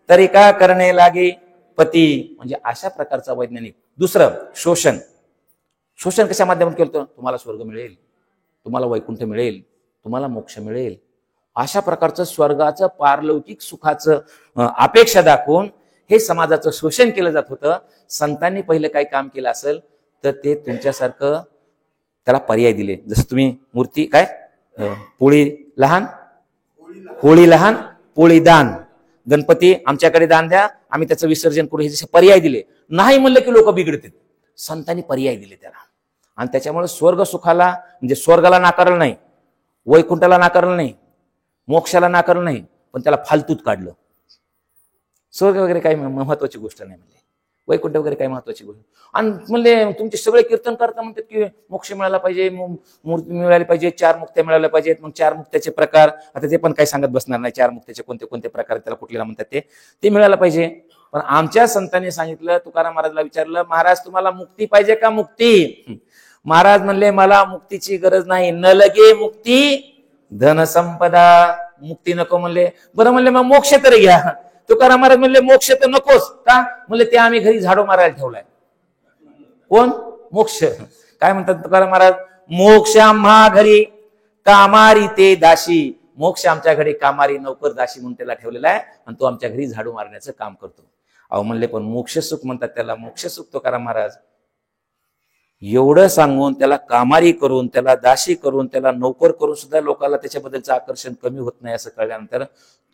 तरी का करणे लागे पती. म्हणजे अशा प्रकारचा वैज्ञानिक. दुसरं, शोषण कशा माध्यमातून केलं? तुम्हाला स्वर्ग मिळेल, तुम्हाला वैकुंठ मिळेल, तुम्हाला मोक्ष मिळेल, अशा प्रकारचं स्वर्गाचं पारलौकिक सुखाचं अपेक्षा दाखवून हे समाजाचं शोषण केलं जात होतं. संतांनी पहिलं काही काम केलं असेल तर ते तुमच्यासारखं त्याला पर्याय दिले. जसं तुम्ही मूर्ती काय पोळी लहान पोळी दान, गणपती आमच्याकडे दान द्या, आम्ही त्याचं विसर्जन करू, हे जसे पर्याय दिले. नाही म्हणलं की लोक बिघडतात. संतांनी पर्याय दिले त्याला. आणि त्याच्यामुळे स्वर्ग सुखाला, म्हणजे स्वर्गाला नाकारलं नाही, वैकुंठाला नाकारलं नाही, मोक्षाला नाकारलं नाही, पण त्याला फालतूत काढलं. स्वर्ग वगैरे काही महत्वाची गोष्ट नाही. म्हणजे वैकुंठ वगैरे काय महत्वाची गोष्ट. आणि म्हणले तुमचे सगळे कीर्तन करता म्हणतात की मोक्ष मिळाला पाहिजे, मूर्ती मिळाली पाहिजे, 4 मुक्त्या मिळाल्या पाहिजेत. मग 4 मुक्त्याचे प्रकार आता ते पण काही सांगत बसणार नाही. 4 मुक्त्याचे कोणते कोणते प्रकार, त्याला कुठल्याला म्हणतात ते मिळायला पाहिजे. पण आमच्या संतांनी सांगितलं, तुकाराम महाराजला विचारलं, महाराज तुम्हाला मुक्ती पाहिजे का? मुक्ती. महाराज म्हणले मला मुक्तीची गरज नाही, न लगे मुक्ती धन संपदा. मुक्ती नको म्हणले. बरं म्हणले मग मोक्ष तरी घ्या. तुकाराम महाराज म्हणले मोक्ष तर नकोच का? म्हणले ते आम्ही घरी झाडू मारायला ठेवलाय. कोण? मोक्ष. काय म्हणतात तुकाराम महाराज? मोक्ष आम्हा घरी कामारी ते दाशी. मोक्ष आमच्या घरी कामारी नौकर दाशी म्हणून त्याला ठेवलेला आहे आणि तो आमच्या घरी झाडू मारण्याचं काम करतो. अहो म्हणले पण मोक्ष सुख म्हणतात त्याला, मोक्ष सुख. तुकाराम महाराज एवढं सांगून त्याला कामारी करून, त्याला दाशी करून, त्याला नौकर करून सुद्धा लोकांना त्याच्याबद्दलचं आकर्षण कमी होत नाही असं कळल्यानंतर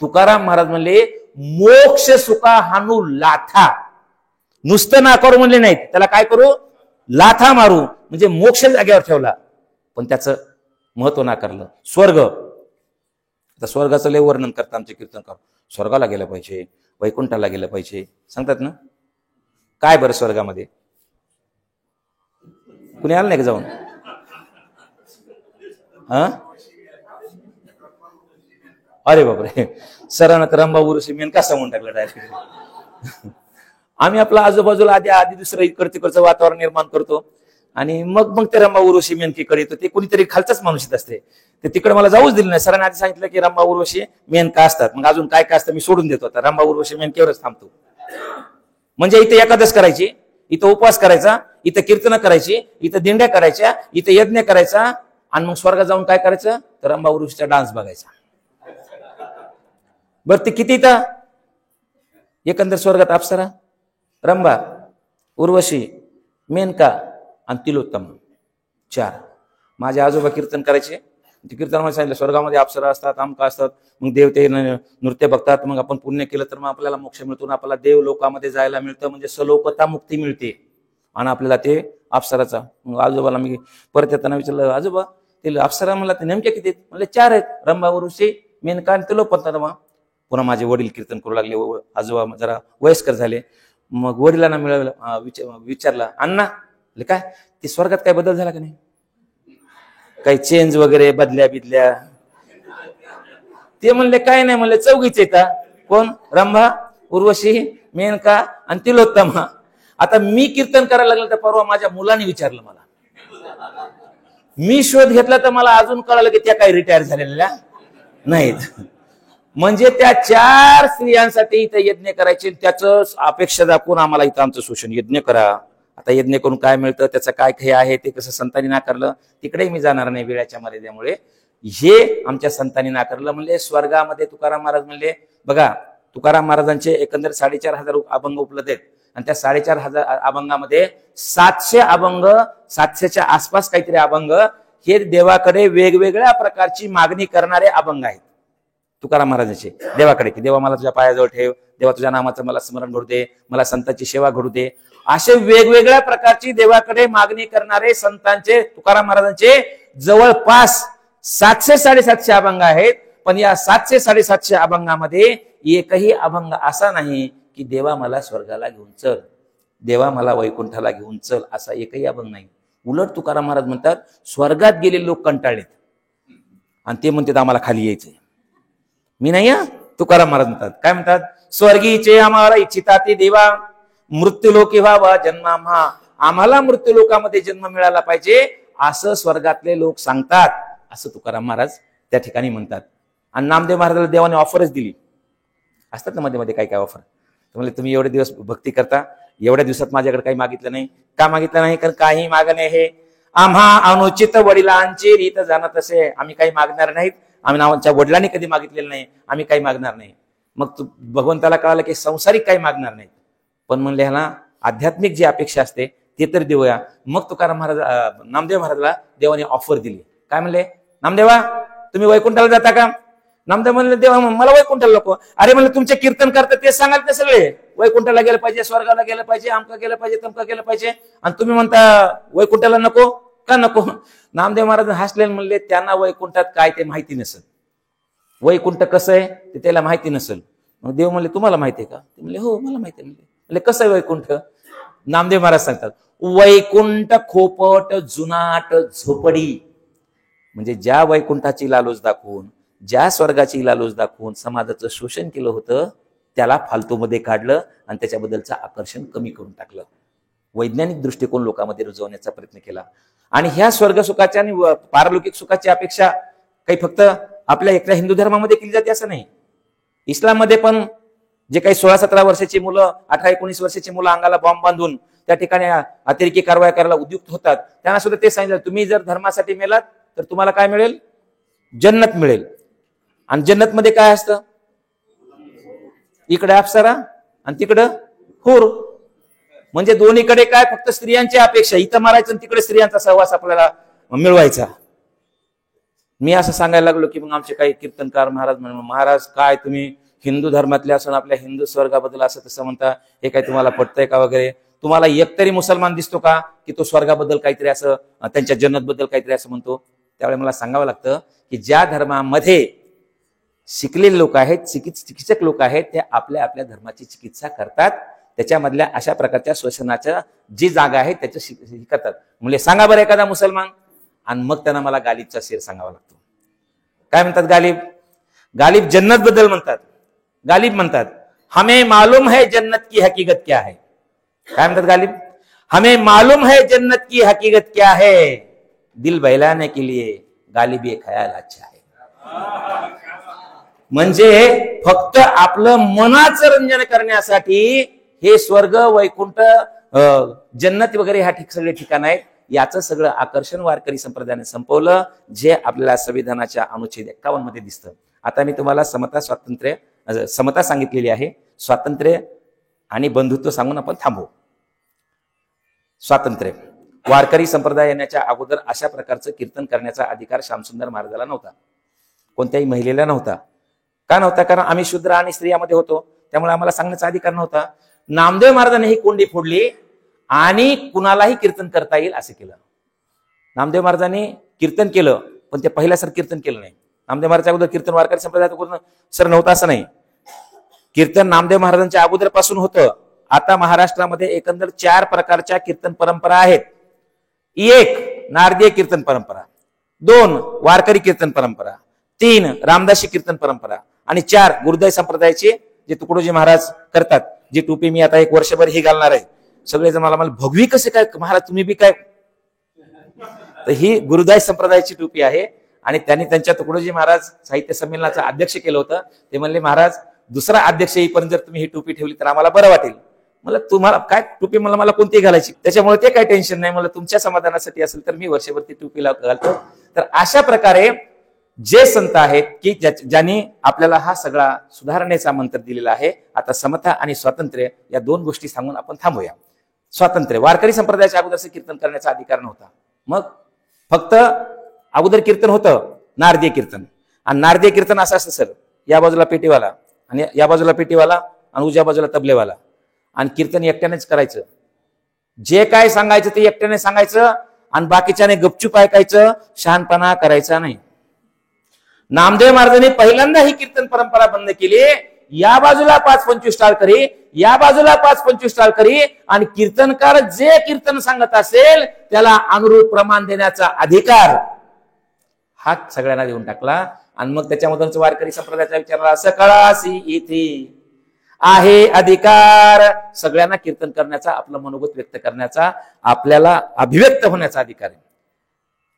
तुकाराम महाराज म्हणले मोक्ष सुखा हानू लाथा. नुसतं ना करू म्हणले नाहीत, त्याला काय करू? लाथा मारू. म्हणजे मोक्ष जागेवर ठेवला पण त्याचं महत्व नाकारलं. स्वर्ग, आता स्वर्गाचं लय वर्णन करतात आमचे कीर्तनकार. स्वर्गाला गेलं पाहिजे, वैकुंठाला गेलं पाहिजे सांगतात ना. काय बरं स्वर्गामध्ये? कुणी आलं नाही का जाऊन? अरे बापरे, सरांना तर रंबा उर्वशी मेन कसा म्हणून टाकलं डायरेक्ट. आम्ही आपला आजूबाजूला आधी दुसरं इकडं तिकडचं वातावरण निर्माण करतो आणि मग ते रंबा उर्वशी मेनकीकडे येतो. ते कुणीतरी खालचाच माणूस येत असते. ते तिकडे मला जाऊच दिलं नाही. सरांनी आधी सांगितलं की रंबा उर्वशी मेनका असतात, मग अजून काय असतं मी सोडून देतो. आता रंबा उर्वशी मेनकेवरच थांबतो. म्हणजे इथे एकादश करायची, इथं उपवास करायचा, इथं कीर्तन करायची, इथं दिंड्या करायच्या, इथं यज्ञ करायचा आणि मग स्वर्गात जाऊन काय करायचं? तर रंबा उर्वशीचा डान्स बघायचा. बरं ते किती इथं एकंदर स्वर्गात? अप्सरा, रंबा, उर्वशी, मेनका आणि तिलोत्तम 4. माझे आजोबा कीर्तन करायचे. ते कीर्तनामध्ये सांगितलं स्वर्गामध्ये अप्सरा असतात, आमका असतात. मग देव ते नृत्य बघतात. मग आपण पुण्य केलं तर मग आपल्याला मोक्ष मिळतो, आपल्याला देव लोकामध्ये जायला मिळतं. म्हणजे सलोकता मुक्ती मिळते आणि आपल्याला ते अप्सराचा. मग आजोबाला मी परत येताना विचारलं, आजोबा ते अप्सरा मला ते नेमक्या किती? म्हणले 4 आहेत, रंबा, उर्वशी, मेनका आणि तिलोत्तम. पुन्हा माझे वडील कीर्तन करू लागले. आजोबा जरा वयस्कर झाले. मग वडिलांना मिळालं, विचारलं अण्णा काय ते स्वर्गात काय बदल झाला का नाही? काही चेंज वगैरे बदल्या? ते म्हणले काय नाही. म्हणले 4च येतात. कोण? रंभा, उर्वशी, मेनका आणि तिलोत्तम. आता मी कीर्तन करायला लागलं तर परवा माझ्या मुलाने विचारलं मला. मी शोध घेतला तर मला अजून कळालं की त्या काही रिटायर झालेल्या नाहीत. म्हणजे त्या 4 स्त्रियांसाठी इथं यज्ञ करायचे. त्याचं अपेक्षा दाखवून आम्हाला इथं आमचं शोषण. यज्ञ करा. आता यज्ञ करून काय मिळतं, त्याचं काय हे आहे ते कसं संतांनी नाकारलं, तिकडेही मी जाणार नाही वेळाच्या मर्यादेमुळे. हे आमच्या संतांनी नाकारलं. म्हणले स्वर्गामध्ये तुकाराम महाराज म्हणले बघा, तुकाराम महाराजांचे एकंदर 4,500 अभंग उपलब्ध आहेत आणि त्या 4,500 अभंगामध्ये 700 अभंग, 700च्या आसपास काहीतरी अभंग हे देवाकडे वेगवेगळ्या प्रकारची मागणी करणारे अभंग आहेत तुकाराम महाराजांचे देवाकडे. की देवा मला तुझ्या पायाजवळ ठेव, देवा तुझ्या नामाचं मला स्मरण घडू दे, मला संतांची सेवा घडू दे. असे वेगवेगळ्या प्रकारची देवाकडे मागणी करणारे संतांचे तुकाराम महाराजांचे जवळपास 700-750 अभंग आहेत. पण या 700-750 अभंगामध्ये एकही अभंग असा नाही की देवा मला स्वर्गाला घेऊन चल, देवा मला वैकुंठाला घेऊन चल, असा एकही अभंग नाही. उलट तुकाराम महाराज म्हणतात स्वर्गात गेलेले लोक कंटाळलेत आणि ते म्हणतात आम्हाला खाली यायचंय. मी नाही तुकाराम महाराज म्हणतात. काय म्हणतात? स्वर्गीचे आम्हाला इच्छिता ते देवा, मृत्यूलोकी व्हावा जन्म आम्हाला मृत्यूलोकामध्ये जन्म मिळाला पाहिजे असं स्वर्गातले लोक सांगतात, असं तुकाराम महाराज त्या ठिकाणी म्हणतात. आणि नामदेव महाराजाला देवाने ऑफरच दिली. असतात ना मध्ये मध्ये काही काय ऑफर. म्हणजे तुम्ही एवढे दिवस भक्ती करता, एवढ्या दिवसात माझ्याकडे काही मागितलं नाही. का मागितलं नाही? कारण काही मागणे हे आम्हा अनुचित वडिलांची रीत जाणत असे. आम्ही काही मागणार नाहीत, आम्ही आमच्या वडिलांनी कधी मागितलेलं नाही, आम्ही काही मागणार नाही. मग भगवंताला कळालं की संसारिक काही मागणार नाही, पण म्हणले ह्याला आध्यात्मिक जी अपेक्षा असते ते तर देऊया. मग तुकाराम महाराज नामदेव महाराजला देवाने ऑफर दिली. काय म्हणले? नामदेवा तुम्ही वैकुंठाला जाता का? नामदेव म्हणले देवा मला वैकुंठाला नको. अरे म्हणले तुमचे कीर्तन करतात ते सांगाल ते सगळे वैकुंठाला गेलं पाहिजे, स्वर्गाला गेलं पाहिजे, आमका गेलं पाहिजे, तमका गेलं पाहिजे, आणि तुम्ही म्हणता वैकुंठाला नको का? नको. नामदेव महाराज हसले म्हणले त्यांना वैकुंठात काय ते माहिती नसेल, वैकुंठ कसं आहे ते त्याला माहिती नसेल. मग देव म्हणले तुम्हाला माहिती आहे का? ते म्हणले हो मला माहिती आहे. म्हणले कसं आहे वैकुंठ? नामदेव महाराज सांगतात, वैकुंठ खोपट जुनाट झोपडी. म्हणजे ज्या वैकुंठाची लालूच दाखवून, ज्या स्वर्गाची लालूच दाखवून समाजाचं शोषण केलं होतं, त्याला फालतूमध्ये काढलं आणि त्याच्याबद्दलचं आकर्षण कमी करून टाकलं. वैज्ञानिक दृष्टिकोन लोकांमध्ये रुजवण्याचा प्रयत्न केला. आणि ह्या स्वर्ग सुखाच्या आणि पारलौकिक सुखाची अपेक्षा काही फक्त आपल्या एकट्या हिंदू धर्मामध्ये केली जाते असं नाही. इस्लाममध्ये पण जे काही 16-17 वर्षाची मुलं, 18-19 वर्षाची मुलं अंगाला बॉम्ब बांधून त्या ठिकाणी अतिरेकी कारवाया करायला उद्युक्त होतात, त्यांना सुद्धा ते सांगितलं, तुम्ही जर धर्मासाठी मेलात तर तुम्हाला काय मिळेल? जन्नत मिळेल. आणि जन्नत मध्ये काय असतं? इकडे अप्सरा आणि तिकडं हूर. म्हणजे दोन्हीकडे काय? फक्त स्त्रियांची अपेक्षा. इथं मारायचं आणि तिकडे स्त्रियांचा सहवास आपल्याला मिळवायचा. मी असं सांगायला लागलो की मग आमचे काही कीर्तनकार महाराज म्हणून, महाराज काय तुम्ही हिंदू धर्मातले असून आपल्या हिंदू स्वर्गाबद्दल असं तसं म्हणता, हे काय तुम्हाला पटतंय का वगैरे? तुम्हाला एक तरी मुसलमान दिसतो का की तो स्वर्गाबद्दल काहीतरी असं, त्यांच्या जन्नतबद्दल काहीतरी असं म्हणतो? त्यावेळी मला सांगावं लागतं की ज्या धर्मामध्ये शिकलेले लोक आहेत, चिकित्सक लोक आहेत, ते आपल्या आपल्या धर्माची चिकित्सा करतात. त्याच्यामधल्या अशा प्रकारच्या श्वसनाच्या जी जागा आहे त्याच्या करतात. म्हणजे सांगा बरं एखादा मुसलमान. आणि मग त्यांना मला गालिबचा शेर सांगावा लागतो. काय म्हणतात गालिब? गालिब जन्नत बद्दल म्हणतात. गालिब म्हणतात, हमें मालूम है जन्नत की हकीकत क्या है. काय म्हणतात गालिब? हमें मालूम है जन्नत की हकीकत क्या है, दिल बहलाने के लिए गालिब ये ख्याल अच्छा है. म्हणजे फक्त आपलं मनाचं रंजन करण्यासाठी हे स्वर्ग, वैकुंठ, जन्नत वगैरे ह्या सगळे ठिकाण आहेत. याचं सगळं आकर्षण वारकरी संप्रदायाने संपवलं, जे आपल्याला संविधानाच्या अनुच्छेद 51 मध्ये दिसतं. आता मी तुम्हाला समता सांगितलेली आहे. स्वातंत्र्य आणि बंधुत्व सांगून आपण थांबू. स्वातंत्र्य. वारकरी संप्रदाय येण्याच्या अगोदर अशा प्रकारचं कीर्तन करण्याचा अधिकार श्यामसुंदर महाराजाला नव्हता, कोणत्याही महिलेला नव्हता. का नव्हता? कारण आम्ही शूद्र आणि स्त्रियामध्ये होतो, त्यामुळे आम्हाला सांगण्याचा अधिकार नव्हता. नामदेव महाराजांनी ही कोंडी फोडली आणि कुणालाही कीर्तन करता येईल असं केलं. नामदेव महाराजांनी कीर्तन केलं, पण ते पहिल्यासारखं कीर्तन केलं नाही. नामदेव महाराजांच्या अगोदर कीर्तन वारकरी संप्रदायात सर नव्हतं असं नाही. कीर्तन नामदेव महाराजांच्या अगोदर पासून होतं. आता महाराष्ट्रामध्ये एकंदर 4 प्रकारच्या कीर्तन परंपरा आहेत. 1 नारदीय कीर्तन परंपरा, 2 वारकरी कीर्तन परंपरा, 3 रामदासी कीर्तन परंपरा आणि 4 गुरुदाय संप्रदायाचे जे तुकडोजी महाराज करतात. जी टोपी मी आता 1 वर्षभर ही घालणार आहे. सगळेजण मला भगवी कसे काय महाराज तुम्ही बी काय? तर ही गुरुदाय संप्रदायाची टोपी आहे. आणि त्यांनी त्यांच्या तुकडोजी महाराज साहित्य संमेलनाचं अध्यक्ष केलं होतं. ते म्हणले, महाराज दुसरा अध्यक्ष येईपर्यंत जर तुम्ही ही टोपी ठेवली तर आम्हाला बरं वाटेल. मला तुम्हाला काय टोपी मला कोणती घालायची, त्याच्यामुळे ते काय टेन्शन नाही. मला तुमच्या समाधानासाठी असेल तर मी वर्षभर ती टोपी घालतो. तर अशा प्रकारे जे संत आहेत की ज्यांनी आपल्याला हा सगळा सुधारणेचा मंत्र दिलेला आहे. आता समता आणि स्वातंत्र्य या 2 गोष्टी सांगून आपण थांबूया. स्वातंत्र्य. वारकरी संप्रदायाच्या अगोदरचं कीर्तन करण्याचा अधिकार नव्हता. मग फक्त अगोदर कीर्तन होतं नारदीय कीर्तन. आणि नारदीय कीर्तन असं असतं सर, या बाजूला पेटीवाला आणि या बाजूला पेटीवाला आणि उजव्या बाजूला तबलेवाला. आणि कीर्तन एकट्यानेच करायचं. जे काय सांगायचं ते एकट्याने सांगायचं आणि बाकीच्याने गपचूप ऐकायचं, शहाणपणा करायचा नाही. नामदेव महाराजांनी पहिल्यांदा ही कीर्तन परंपरा बंद केली. या बाजूला 5-25 टाळकरी, या बाजूला 5-25 टाळकरी, आणि कीर्तनकार जे कीर्तन सांगत असेल त्याला अनुरूप प्रमाण देण्याचा अधिकार हा सगळ्यांना देऊन टाकला. आणि मग त्याच्यामधूनच वारकरी संप्रदायाचा विचारला, सकळासी इथे आहे अधिकार. सगळ्यांना कीर्तन करण्याचा, आपलं मनोगत व्यक्त करण्याचा, आपल्याला अभिव्यक्त होण्याचा अधिकार आहे.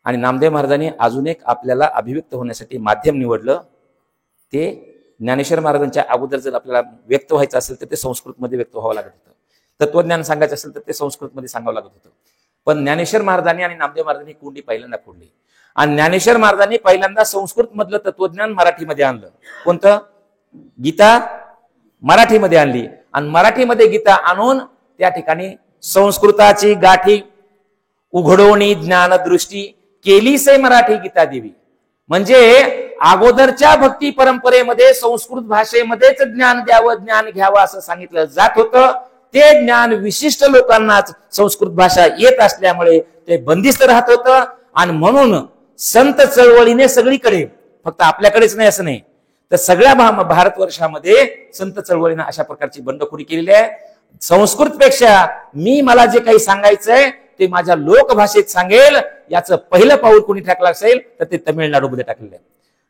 आणि नामदेव महाराजांनी अजून एक आपल्याला अभिव्यक्त होण्यासाठी माध्यम निवडलं. ते ज्ञानेश्वर महाराजांच्या अगोदर जर आपल्याला व्यक्त व्हायचं असेल तर ते संस्कृतमध्ये व्यक्त व्हावं लागत होतं. तत्वज्ञान सांगायचं असेल तर ते संस्कृतमध्ये सांगावं लागत होतं. पण ज्ञानेश्वर महाराजांनी आणि नामदेव महाराजांनी कोंडी पहिल्यांदा फोडली. आणि ज्ञानेश्वर महाराजांनी पहिल्यांदा संस्कृत मधलं तत्वज्ञान मराठीमध्ये आणलं. कोणतं? गीता मराठीमध्ये आणली. आणि मराठीमध्ये गीता आणून त्या ठिकाणी संस्कृताची गाठी उघडवणी ज्ञानदृष्टी केली से मराठी गीता देवी. म्हणजे अगोदरच्या भक्ती परंपरेमध्ये संस्कृत भाषेमध्येच ज्ञान द्यावं, ज्ञान घ्यावं असं सांगितलं जात होतं. ते ज्ञान विशिष्ट लोकांनाच संस्कृत भाषा येत असल्यामुळे ते बंदिस्त राहत होतं. आणि म्हणून संत चळवळीने सगळीकडे, फक्त आपल्याकडेच नाही असं नाही, तर सगळ्या भारतवर्षामध्ये संत चळवळीने अशा प्रकारची बंडखोरी केलेली आहे. संस्कृतपेक्षा मला जे काही सांगायचंय ते माझ्या लोकभाषेत सांगेल, याचं पहिलं पाऊल कोणी टाकलं असेल तर ते तमिळनाडूमध्ये टाकलेलं आहे.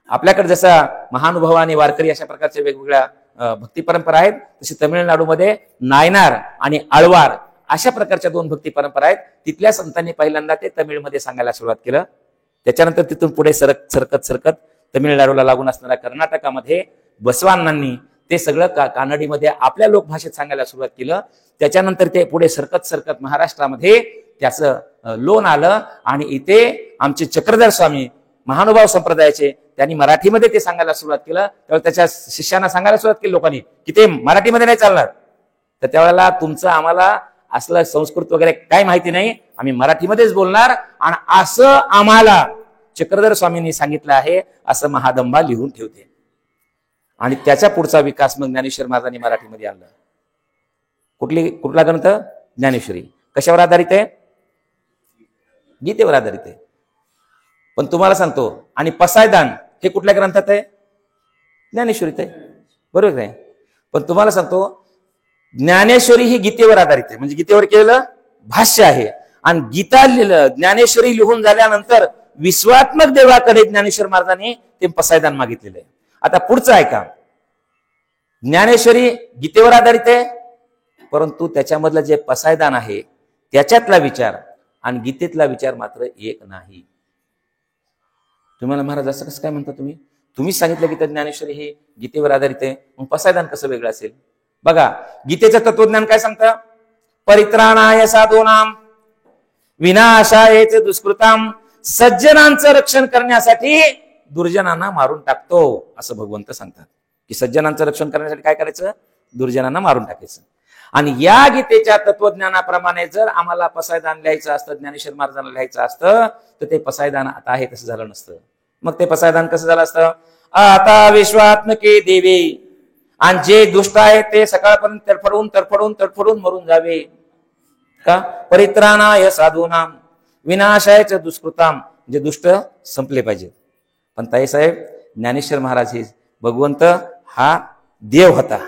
आपल्याकडे जसा महानुभव आणि वारकरी अशा प्रकारच्या वेगवेगळ्या भक्ती परंपरा आहेत, तशी तमिळनाडूमध्ये नायनार आणि आळवार अशा प्रकारच्या 2 भक्ती परंपरा आहेत. तिथल्या संतांनी पहिल्यांदा ते तमिळमध्ये सांगायला सुरुवात केलं. त्याच्यानंतर तिथून पुढे सरकत तमिळनाडूला लागून असणाऱ्या कर्नाटकामध्ये बसवांनांनी ते सगळं कानडीमध्ये आपल्या लोकभाषेत सांगायला सुरुवात केलं. त्याच्यानंतर ते पुढे सरकत महाराष्ट्रामध्ये त्याचं लोण आलं आणि इथे आमचे चक्रधर स्वामी महानुभाव संप्रदायाचे त्यांनी मराठीमध्ये ते सांगायला सुरुवात केलं. त्यावेळेस त्याच्या शिष्यांना सांगायला सुरुवात केली लोकांनी की ते मराठीमध्ये नाही चालणार. तर त्यावेळेला तुमचं आम्हाला असलं संस्कृत वगैरे काही माहिती नाही, आम्ही मराठीमध्येच बोलणार, आणि असं आम्हाला चक्रधर स्वामींनी सांगितलं आहे असं महादंबा लिहून ठेवते. आणि त्याच्या पुढचा विकास मग ज्ञानेश्वर महाराजांनी मराठीमध्ये आणला. कुठला ग्रंथ? ज्ञानेश्वरी. कशावर आधारित आहे? गीतेवर आधारित आहे. पण तुम्हाला सांगतो, आणि पसायदान हे कुठल्या ग्रंथात आहे? ज्ञानेश्वरीत आहे, बरोबर आहे. पण तुम्हाला सांगतो, ज्ञानेश्वरी ही गीतेवर आधारित आहे, म्हणजे गीतेवर केलेलं भाष्य आहे. आणि गीता ज्ञानेश्वरी लिहून झाल्यानंतर विश्वात्मक देवाकडे ज्ञानेश्वर महाराजांनी ते पसायदान मागितलेलं आहे. आता पुढचं ऐका. ज्ञानेश्वरी गीतेवर आधारित आहे, परंतु त्याच्यामधलं जे पसायदान आहे त्याच्यातला विचार आणि गीतेतला विचार मात्र एक नाही. तुम्हाला महाराज असं कसं काय म्हणता? तुम्ही सांगितलं की ज्ञानेश्वरी ही गीतेवर आधारित आहे, मग पसायदान कसं वेगळं असेल? बघा, गीतेचं तत्वज्ञान काय सांगतं? परित्राणाय साधूनाम विनाशाय दुष्कृताम, सज्जनांचं रक्षण करण्यासाठी दुर्जनांना मारून टाकतो, असं भगवंत सांगतात. की सज्जनांचं रक्षण करण्यासाठी काय करायचं? दुर्जनांना मारून टाकायचं. आणि या गीतेच्या तत्वज्ञानाप्रमाणे जर आम्हाला पसायदान लिहायचं असतं, ज्ञानेश्वर महाराजांना लिहायचं असतं, तर ते पसायदान आता आहे तसं झालं नसतं. मग ते पसायदान कसं झालं असतं? आता विश्वात्मके देवे, आणि जे दुष्ट आहेत ते सकाळपर्यंत तडफडून मरून जावे. का? परित्राणाय साधूनाम विनाशायच दुष्कृताम, जे दुष्ट संपले पाहिजेत. पण ताईसाहेब, ज्ञानेश्वर महाराज हे भगवंत हा देव होता,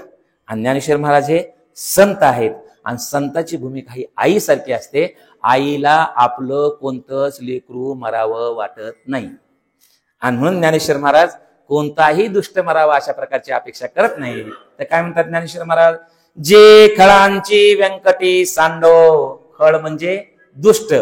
आणि ज्ञानेश्वर महाराज हे संत आहेत, आणि संताची भूमिका ही आईसारखी असते. आईला आपलं कोणतंच लेकरू मरावं वाटत नाही, आणि म्हणून ज्ञानेश्वर महाराज कोणताही दुष्ट मरावा अशा प्रकारची अपेक्षा करत नाही. तर काय म्हणतात ज्ञानेश्वर महाराज? जे खळांची व्यंकटी सांडो, खळ म्हणजे दुष्ट,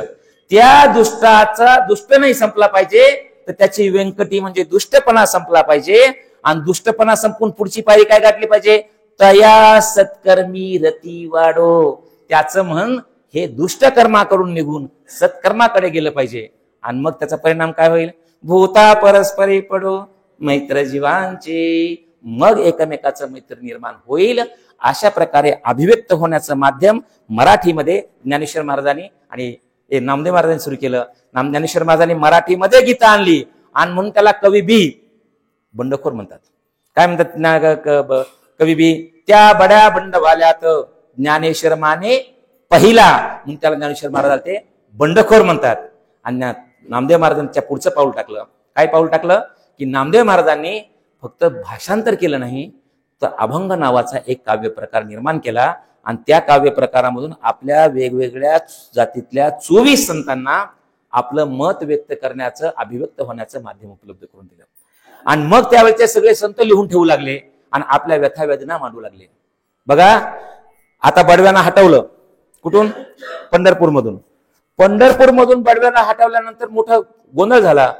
त्या दुष्टाचा दुष्ट नाही संपला पाहिजे, तर त्याची व्यंकटी म्हणजे दुष्टपणा संपला पाहिजे. आणि दुष्टपणा संपून पुढची पायरी काय गाठली पाहिजे? तया सत्कर्मी रती वाढो. त्याचं म्हण हे दुष्ट कर्माकडून निघून सत्कर्माकडे गेलं पाहिजे. आणि मग त्याचा परिणाम काय होईल? भूता परस्परे पडो मैत्र जीवांचे, मग एकमेकाचं मैत्र निर्माण होईल. अशा प्रकारे अभिव्यक्त होण्याचं माध्यम मराठीमध्ये ज्ञानेश्वर महाराजांनी आणि नामदेव महाराजांनी सुरू केलं. ज्ञानेश्वर महाराजांनी मराठीमध्ये गीता आणली, आणि म्हणून त्याला कवी बी बंडखोर म्हणतात. काय म्हणतात कवी बी? त्या बड्या बंडवाल्यात ज्ञानेश्वर माने पहिला, म्हणून त्याला ज्ञानेश्वर महाराज ते बंडखोर म्हणतात. आणि नामदेव महाराजांच्या पुढचं पाऊल टाकलं. काय पाऊल टाकलं? की नामदेव महाराजांनी फक्त भाषांतर केलं नाही, तर अभंग नावाचा एक काव्य प्रकार निर्माण केला, आणि त्या काव्य प्रकारामधून आपल्या वेगवेगळ्या जातीतल्या 24 संतांना आपलं मत व्यक्त करण्याचं, अभिव्यक्त होण्याचं माध्यम उपलब्ध करून दिलं. आणि मग त्यावेळेचे सगळे संत लिहून ठेवू लागले आणि आपल्या व्यथा वेदना मांडू लागले. बघा, आता बडव्यांना हटवलं. कुठून? पंढरपूरमधून. पंढरपूरमधून बडव्यांना हटवल्यानंतर मोठा गोंधळ झाला.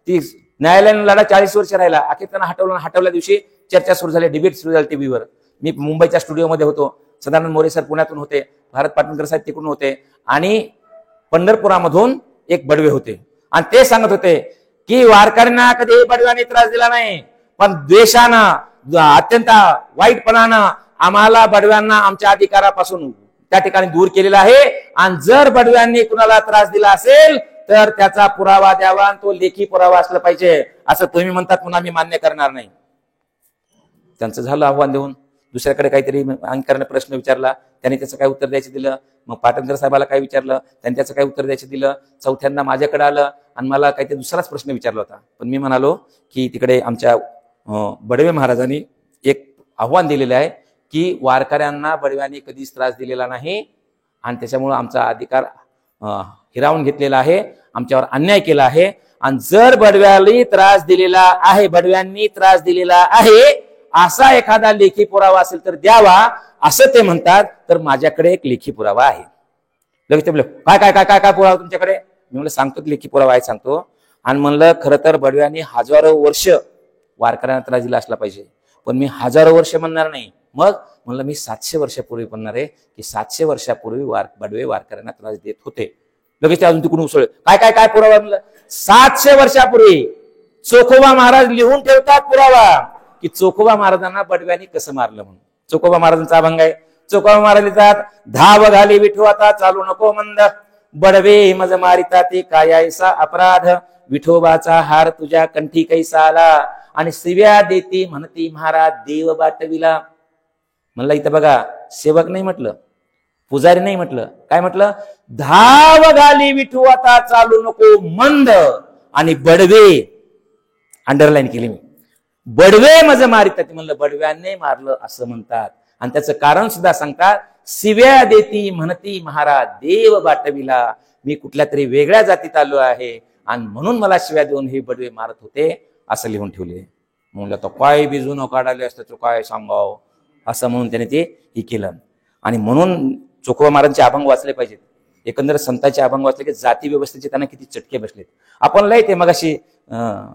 ती न्यायालयाने लढा 40 वर्ष राहिला. अखेर त्यांना हटवल्या दिवशी चर्चा सुरू झाली, डिबेट सुरू झाली टीव्हीवर. मी मुंबईच्या स्टुडिओमध्ये होतो, सदानंद मोरे सर पुण्यातून होते, भारत पाटणकर साहेब तिकडून होते, आणि पंढरपुरामधून एक बडवे होते, आणि ते सांगत होते की वारकऱ्यांना कधी बडव्याने त्रास दिला नाही, पण द्वेषानं, अत्यंत वाईटपणानं आम्हाला बडव्यांना आमच्या अधिकारापासून त्या ठिकाणी दूर केलेला आहे. आणि जर बडव्यांनी कुणाला त्रास दिला असेल तर त्याचा पुरावा द्यावा, तो लेखी पुरावा असला पाहिजे, असं तुम्ही म्हणतात म्हणून आम्ही मान्य करणार नाही. त्यांचं झालं आव्हान देऊन. दुसऱ्याकडे काहीतरी अंकाने प्रश्न विचारला, त्यांनी त्याचं काय उत्तर द्यायचं दिलं. मग पाटणकर साहेबाला काय विचारलं, त्यांनी त्याचं काय उत्तर द्यायचं दिलं. चौथ्यांदा माझ्याकडे आलं आणि मला काहीतरी दुसराच प्रश्न विचारला होता. पण मी म्हणालो की तिकडे आमच्या बडवे महाराजांनी एक आव्हान दिलेलं आहे की वारकऱ्यांना बडव्यांनी कधीच त्रास दिलेला नाही आणि त्याच्यामुळे आमचा अधिकार हिरावून घेतलेला आहे, आमच्यावर अन्याय केला आहे. आणि जर बडव्यांनी त्रास दिलेला आहे, बडव्यांनी त्रास दिलेला आहे असा एखादा लेखी पुरावा असेल तर द्यावा, असं ते म्हणतात. तर माझ्याकडे एक लेखी पुरावा आहे. लगेच ते म्हणलं, काय काय काय काय काय पुरावा तुमच्याकडे? मी म्हणलं सांगतो, लेखी पुरावा आहे सांगतो. आणि म्हणलं खरं तर बडव्यांनी हजारो वर्ष वारकऱ्यांना त्रास दिला असला पाहिजे, पण मी हजारो वर्ष म्हणणार नाही. मग म्हणलं मी 700 वर्षापूर्वी म्हणणार आहे की 700 वर्षापूर्वी बडवे वारकऱ्यांना त्रास देत होते. लगेच ते अजून तिकडून उसळले, काय काय काय पुरावा? म्हणलं 700 वर्षापूर्वी चोखोबा महाराज लिहून ठेवतात पुरावा की चोखोबा महाराजांना बडव्यांनी कसं मारलं म्हणून. चोखोबा महाराजांचा अभंग आहे. चोखोबा महाराज लिहितात, धाव घाली विठू आता चालू नको मंद, बडवे मज मारिता ते कायायसा अपराध, विठोबाचा हार तुझ्या कंठी कैसा आला, आणि शिव्या देती म्हणती महाराज देव बाटविला. म्हणलं इथं बघा, सेवक नाही म्हटलं, पुजारी नाही म्हटलं, काय म्हटलं? धाव घाली विठू आता चालू नको मंद, आणि बडवे अंडरलाईन केली मी, बडवे मज मारितात. म्हणलं बडव्याने मारलं असं म्हणतात. आणि त्याचं कारण सुद्धा सांगतात, शिव्या देती म्हणती महाराज देव बाटविला. मी कुठल्या तरी वेगळ्या जातीत आलो आहे आणि म्हणून मला शिव्या देऊन हे बडवे मारत होते असं लिहून ठेवले. म्हणलं तो काय बिजून काढाले असतं तो काय सांगाव असं म्हणून त्याने ते हे केलं. आणि म्हणून चोखोबा महाराजांचे अभंग वाचले पाहिजेत. एकंदर संतांचे अभंग वाचले की जाती व्यवस्थेचे त्यांना किती चटके बसलेत. आपण लय ते मगाशी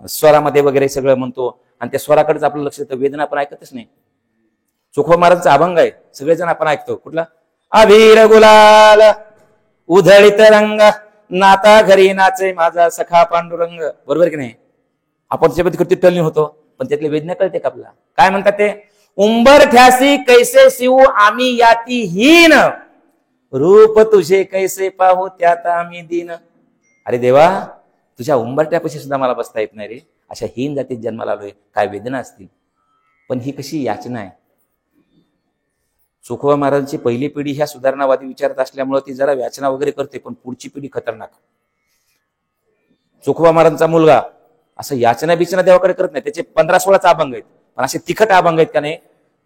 स्वरामध्ये वगैरे सगळं म्हणतो आणि त्या स्वराकडेच आपलं लक्ष येतं, वेदना आपण ऐकतच नाही. चोखोबा महाराजांचा अभंग आहे, सगळेजण आपण ऐकतो. कुठला? अभीर गुलाल उधळीत रंग, नाता घरी नाचे माझा सखा पांडुरंग. बरोबर की नाही? आपण त्याच्याबद्दल किती टलनी होतो, पण त्यातले वेदना कळते का आपल्याला? काय म्हणतात ते? उंबर ठ्यासी कैसे शिवू आम्ही याती हीन, रूप तुझे कैसे पाहू त्यात आम्ही दीन. अरे देवा, तुझ्या उंबरठ्यापाशी सुद्धा मला बसता येत नाही रे, अशा हीन जातीत जन्माला आलोय, काय वेदना असतील. पण ही कशी याचना आहे. चोखोबा महाराजांची पहिली पिढी ह्या सुधारणावादी विचारात असल्यामुळे ती जरा याचना वगैरे करते, पण पुढची पिढी खतरनाक. चोखोबा महाराजांचा मुलगा असं याचना बिचना देवाकडे करत नाही. त्याचे 15-16 अभंग आहेत, पण असे तिखट अभंग आहेत का नाही.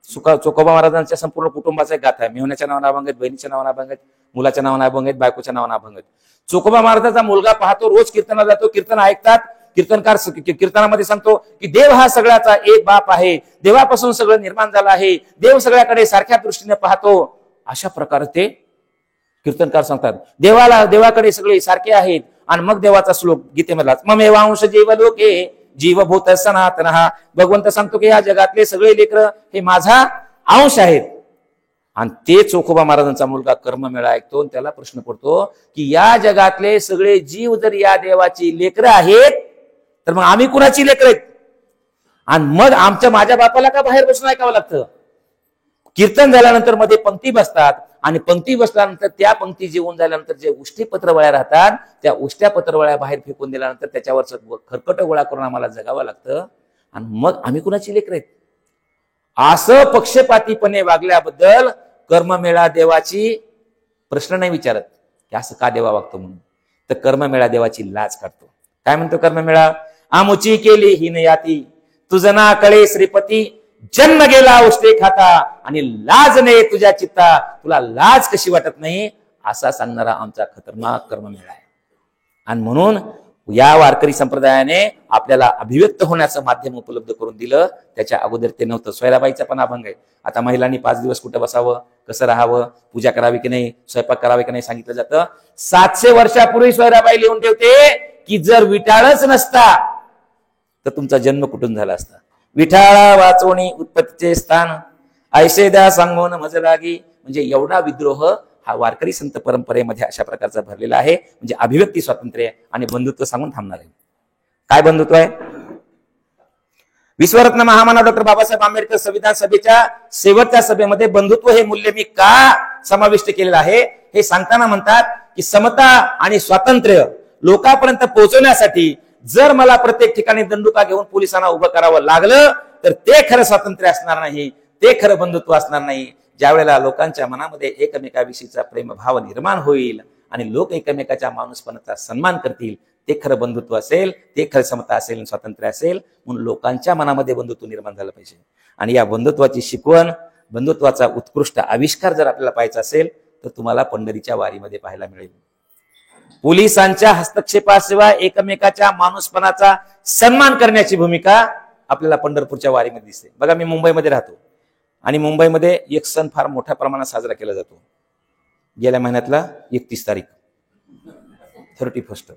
चोखोबा महाराजांच्या संपूर्ण कुटुंबाचा एक गाथा आहे. मेहुण्याच्या नावाने अभंग आहेत, बहिणीच्या नावाने अभंग आहेत, मुलाच्या नावाने अभंग आहेत, बायकोच्या नावाने अभंग आहेत. चोखोबा महाराजांचा मुलगा पाहतो, रोज कीर्तनाला जातो, कीर्तन ऐकतात. कीर्तनकार कीर्तनामध्ये सांगतो की देव हा सगळ्याचा एक बाप आहे, देवापासून सगळं निर्माण झालं आहे, देव सगळ्याकडे सारख्या दृष्टीने पाहतो. अशा प्रकारे ते कीर्तनकार सांगतात. देवाकडे सगळे सारखे आहेत. आणि मग देवाचा श्लोक गीतेमधला, ममेवांश जीव लोके जीवभूत सनातन. भगवंत सांगतो की या जगातले सगळे लेकर हे माझा अंश आहेत. आणि ते चोखोबा महाराजांचा मुलगा कर्ममेळा ऐकतो, त्याला प्रश्न पडतो की या जगातले सगळे जीव जर या देवाची लेकरं आहेत तर मग आम्ही कुणाची लेकरं आहेत? आणि मग माझ्या बापाला का बाहेर बसून ऐकावं लागतं? कीर्तन झाल्यानंतर मध्ये पंक्ती बसतात आणि पंक्ती बसल्यानंतर त्या पंक्ती जेवून झाल्यानंतर जे उष्टी पत्रवळ्या राहतात त्या उष्ट्या पत्रवळ्या बाहेर फेकून दिल्यानंतर त्याच्यावरच खरकट गोळा करून आम्हाला जगावं लागतं. आणि मग आम्ही कुणाची लेकरं आहेत? असं पक्षपातीपणे वागल्याबद्दल कर्ममेळा देवाची प्रश्न नाही विचारत की असं का देवा वागतो म्हणून, तर कर्ममेळा देवाची लाज काढतो. काय म्हणतो कर्ममेळा? आमुची केली हीन याती, तुझं ना कळे श्रीपती, जन्म गेला उष्टे खाता, आणि लाज नाही तुझ्या चित्ता, तुला लाज कशी वाटत नाही, असा सांगणारा आमचा खतरनाक कर्ममेळा आहे. आणि म्हणून या वारकरी संप्रदायाने आपल्याला अभिव्यक्त होण्याचं माध्यम उपलब्ध करून दिलं. त्याच्या अगोदर ते नव्हतं. सोयराबाईचा पण अभंग आहे. आता महिलांनी 5 दिवस कुठं बसावं, कसं राहावं, पूजा करावी की नाही, स्वयंपाक करावी की नाही सांगितलं जातं. 700 वर्षापूर्वी सोयराबाई लिहून ठेवते की जर विटाळच नसता तर तुमचा जन्म कुठून झाला असता. विठाळा वाचवणी उत्पत्तीचे स्थान, ऐसे द्या सांगून मज लागी. म्हणजे एवढा विद्रोह हा वारकरी संत परंपरेमध्ये अशा प्रकारचा भरलेला आहे. म्हणजे अभिव्यक्ती स्वातंत्र्य आणि बंधुत्व सांगून थांबणार आहे. काय बंधुत्व आहे? विश्वरत्न महामानव डॉक्टर बाबासाहेब आंबेडकर संविधान सभेच्या शेवटच्या सभेमध्ये बंधुत्व हे मूल्य मी का समाविष्ट केलेलं आहे हे सांगताना म्हणतात की समता आणि स्वातंत्र्य लोकांपर्यंत पोहोचवण्यासाठी जर मला प्रत्येक ठिकाणी दंडुका घेऊन पोलिसांना उभं करावं लागलं तर ते खरं स्वातंत्र्य असणार नाही, ते खरं बंधुत्व असणार नाही. ज्या वेळेला लोकांच्या मनामध्ये एकमेकाविषयीचा प्रेमभाव निर्माण होईल आणि लोक एकमेकाच्या माणूसपणाचा सन्मान करतील, ते खरं बंधुत्व असेल, ते खरं समता असेल, स्वातंत्र्य असेल. म्हणून लोकांच्या मनामध्ये बंधुत्व निर्माण झालं पाहिजे. आणि या बंधुत्वाची शिकवण बंधुत्वाचा उत्कृष्ट आविष्कार जर आपल्याला पाहायचा असेल तर तुम्हाला पंढरीच्या वारीमध्ये पाहायला मिळेल. पोलिसांच्या हस्तक्षेपाशिवाय एकमेकाच्या माणूसपणाचा सन्मान करण्याची भूमिका आपल्याला पंढरपूरच्या वारीमध्ये दिसते. बघा, मी मुंबईमध्ये राहतो आणि मुंबईमध्ये एक सण फार मोठ्या प्रमाणात साजरा केला जातो. गेल्या महिन्यातला 31 तारीख 31st.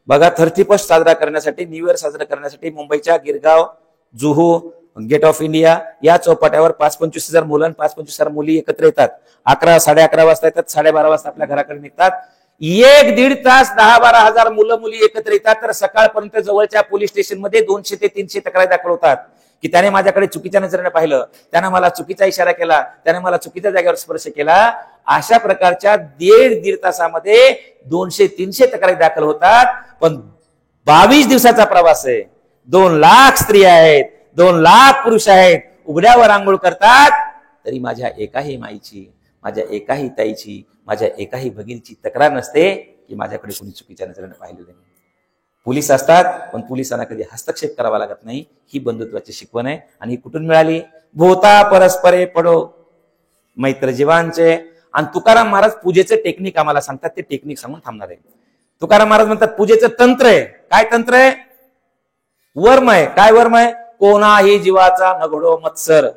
बघा, 31st साजरा करण्यासाठी, न्यू इयर साजरा करण्यासाठी मुंबईच्या Girgaon, Juhu, gate of India या चौपाट्यावर 5-25 मुलं आणि 5-25 मुली एकत्र येतात. 11-11:30 वाजता येतात, 12:30 वाजता आपल्या घराकडे निघतात. 1-1.5 तास 10-12 हजार मुलं मुली एकत्र येतात. तर सकाळपर्यंत जवळच्या पोलीस स्टेशनमध्ये 200 ते 300 तक्रारी दाखल होतात की त्याने माझ्याकडे चुकीच्या नजरेने पाहिलं, त्याने मला चुकीचा इशारा केला, त्याने मला चुकीच्या जागेवर स्पर्श केला. अशा प्रकारच्या 1.5 तासामध्ये 200-300 तक्रारी दाखल होतात. पण 22 दिवसाचा प्रवास आहे, 2 लाख स्त्रिया आहेत, 2 लाख पुरुष आहेत, उघड्यावर आंघोळ करतात, तरी माझ्या एकाही माईची, माझ्या एकाही ताईची, माझ्या एकाही भगिनीची तक्रार नसते की माझ्याकडे कोणी चुकीच्या नजरेने पाहिलेलं नाही. पोलीस असतात पण पोलिसांना कधी हस्तक्षेप करावा लागत नाही. ही बंधुत्वाची शिकवण आहे. आणि ही कुठून मिळाली? भोता परस्परे पडो मैत्र जीवांचे. आणि तुकाराम महाराज पूजेचे टेक्निक आम्हाला सांगतात, ते टेक्निक सांगून थांबणार आहे. तुकाराम महाराज म्हणतात पूजेचं तंत्र आहे. काय तंत्र आहे? वर्म आहे. काय वर्म आहे? कोणाही जीवाचा नघडो मत्सर,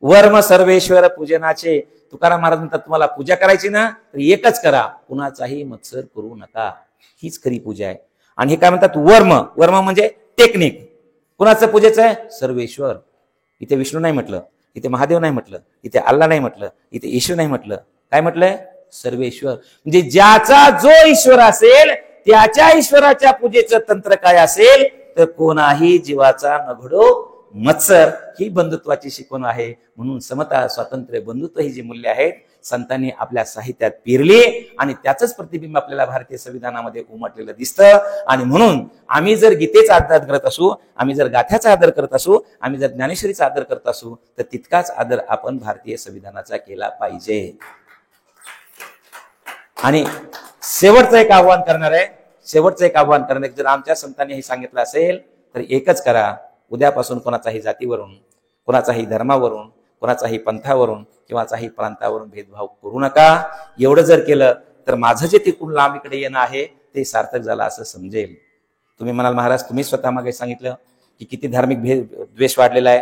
वर्म सर्वेश्वर पूजनाचे. तुकाराम महाराज म्हणतात तुम्हाला पूजा करायची ना तर एकच करा, कुणाचाही मत्सर करू नका. हीच खरी पूजा आहे. आणि हे काय म्हणतात? वर्म. वर्म म्हणजे टेक्निक. कुणाचं पूजेचं आहे? सर्वेश्वर. इथे विष्णू नाही म्हटलं, इथे महादेव नाही म्हटलं, इथे अल्ला नाही म्हटलं, इथे ईश्वर नाही म्हटलं. काय म्हटलंय? सर्वेश्वर. म्हणजे ज्याचा जो ईश्वर असेल त्याच्या ईश्वराच्या पूजेचं तंत्र काय असेल तर कोणाही जीवाचा नघडो मत्सर. ही बंधुत्वाची शिकवण आहे. म्हणून समता, स्वातंत्र्य, बंधुत्व ही जी मूल्य आहेत संतांनी आपल्या साहित्यात पेरली आणि त्याचंच प्रतिबिंब आपल्याला भारतीय संविधानामध्ये उमटलेलं दिसतं. आणि म्हणून आम्ही जर गीतेचा आदर करत असू, आम्ही जर गाथ्याचा आदर करत असू, आम्ही जर ज्ञानेश्वरीचा आदर करत असू तर तितकाच आदर आपण भारतीय संविधानाचा केला पाहिजे. आणि शेवटचं एक आव्हान करणार आहे, जर आमच्या संतांनी हे सांगितलं असेल तर एकच करा. उद्यापासून कोणाचाही जातीवरून, कोणाचाही धर्मावरून, कोणाचाही पंथावरून किंवाचाही प्रांतावरून भेदभाव करू नका. एवढं जर केलं तर माझं जे तिकडून लांबीकडे येणं आहे ते सार्थक झालं असं समजेल. तुम्ही म्हणाल महाराज तुम्ही स्वतः मागे सांगितलं की किती धार्मिक द्वेष वाढलेला आहे,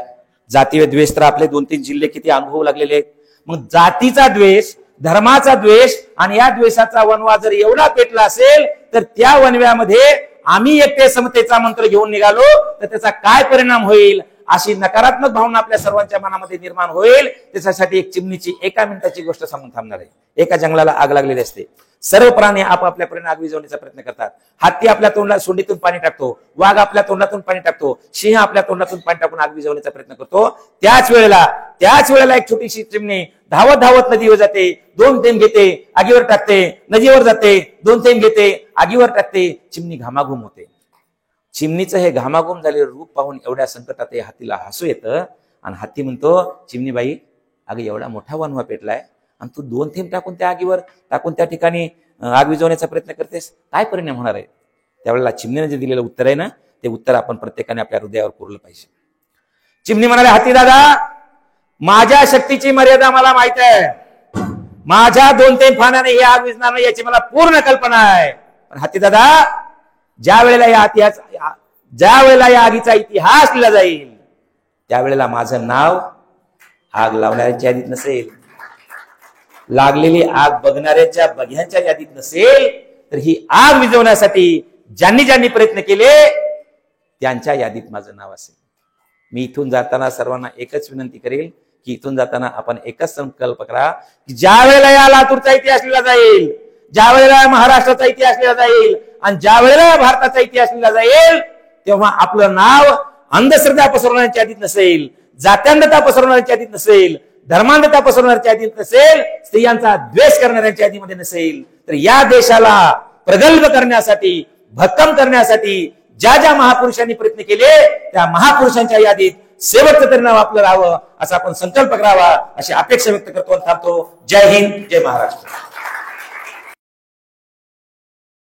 जातीय द्वेष तर आपले 2-3 जिल्हे किती अनुभवू लागलेले आहेत. मग जातीचा द्वेष, धर्माचा द्वेष आणि या द्वेषाचा वनवा जर एवढा पेटला असेल तर त्या वनव्यामध्ये आम्ही एकटे समतेचा मंत्र घेऊन निघालो तर त्याचा काय परिणाम होईल अशी नकारात्मक भावना आपल्या सर्वांच्या मनामध्ये निर्माण होईल. त्याच्यासाठी एक चिमणीची 1 मिनिटाची गोष्ट सांगून थांबणार आहे. एका जंगलाला आग लागलेली असते. सर्व प्राणी आपापल्या परीने आग विझवण्याचा प्रयत्न करतात. हत्ती आपल्या तोंडात सोंडीतून पाणी टाकतो, वाघ आपल्या तोंडातून पाणी टाकतो, सिंह आपल्या तोंडातून पाणी टाकून आग विझवण्याचा प्रयत्न करतो. त्याच वेळेला एक छोटीशी चिमणी धावत धावत नदीवर जाते, 2 थेंब घेते, आगीवर टाकते, नदीवर जाते, 2 थेंब घेते, आगीवर टाकते. चिमणी घामाघूम होते. चिमणीचं हे घामाघूम झालेलं रूप पाहून एवढ्या संकटात हत्तीला हसू येतं आणि हत्ती म्हणतो चिमणीबाई अगं एवढा मोठा वनवा पेटलाय आणि तू 2 थेंब टाकून त्या आगीवर टाकून त्या ठिकाणी आग विझवण्याचा प्रयत्न करतेस, काय परिणाम होणार आहे? त्यावेळेला चिमणीने जे दिलेलं उत्तर आहे ना ते उत्तर आपण प्रत्येकाने आपल्या हृदयावर कोरलं पाहिजे. चिमणी म्हणाले हत्ती दादा माझ्या शक्तीची मर्यादा मला माहित आहे, माझ्या 2 थेंब पाण्याने ही आग विझणार नाही याची मला पूर्ण कल्पना आहे. पण हत्ती दादा ज्या वेळेला या आगीचा इतिहास लिहिला जाईल त्यावेळेला माझं नाव आग लावणाऱ्यांच्या यादीत नसेल, लागलेली आग बघणाऱ्यांच्या बघ्यांच्या यादीत नसेल, तर ही आग विझवण्यासाठी ज्यांनी ज्यांनी प्रयत्न केले त्यांच्या यादीत माझं नाव असेल. मी इथून जाताना सर्वांना एकच विनंती करेल की इथून जाताना आपण एकच संकल्प करा की ज्या वेळेला या लातूरचा इतिहास लिहिला जाईल, ज्या वेळेला महाराष्ट्राचा इतिहास लिहिला जाईल आणि ज्या वेळेला भारताचा इतिहास लिहिला जाईल तेव्हा आपलं नाव अंधश्रद्धा पसरवण्याच्या यादीत नसेल, जात्यांधता पसरवण्याच्या यादीत नसेल, धर्मांधता पसरवण्याच्या यादीत नसेल, स्त्रियांचा द्वेष करणाऱ्यांच्या यादीमध्ये नसेल. तर या देशाला प्रगल्भ करण्यासाठी, भक्कम करण्यासाठी ज्या ज्या महापुरुषांनी प्रयत्न केले त्या महापुरुषांच्या यादीत शेवटचं तरी नाव आपलं राहावं असा आपण संकल्प करावा अशी अपेक्षा व्यक्त करतो आणि थांबतो. जय हिंद, जय महाराष्ट्र.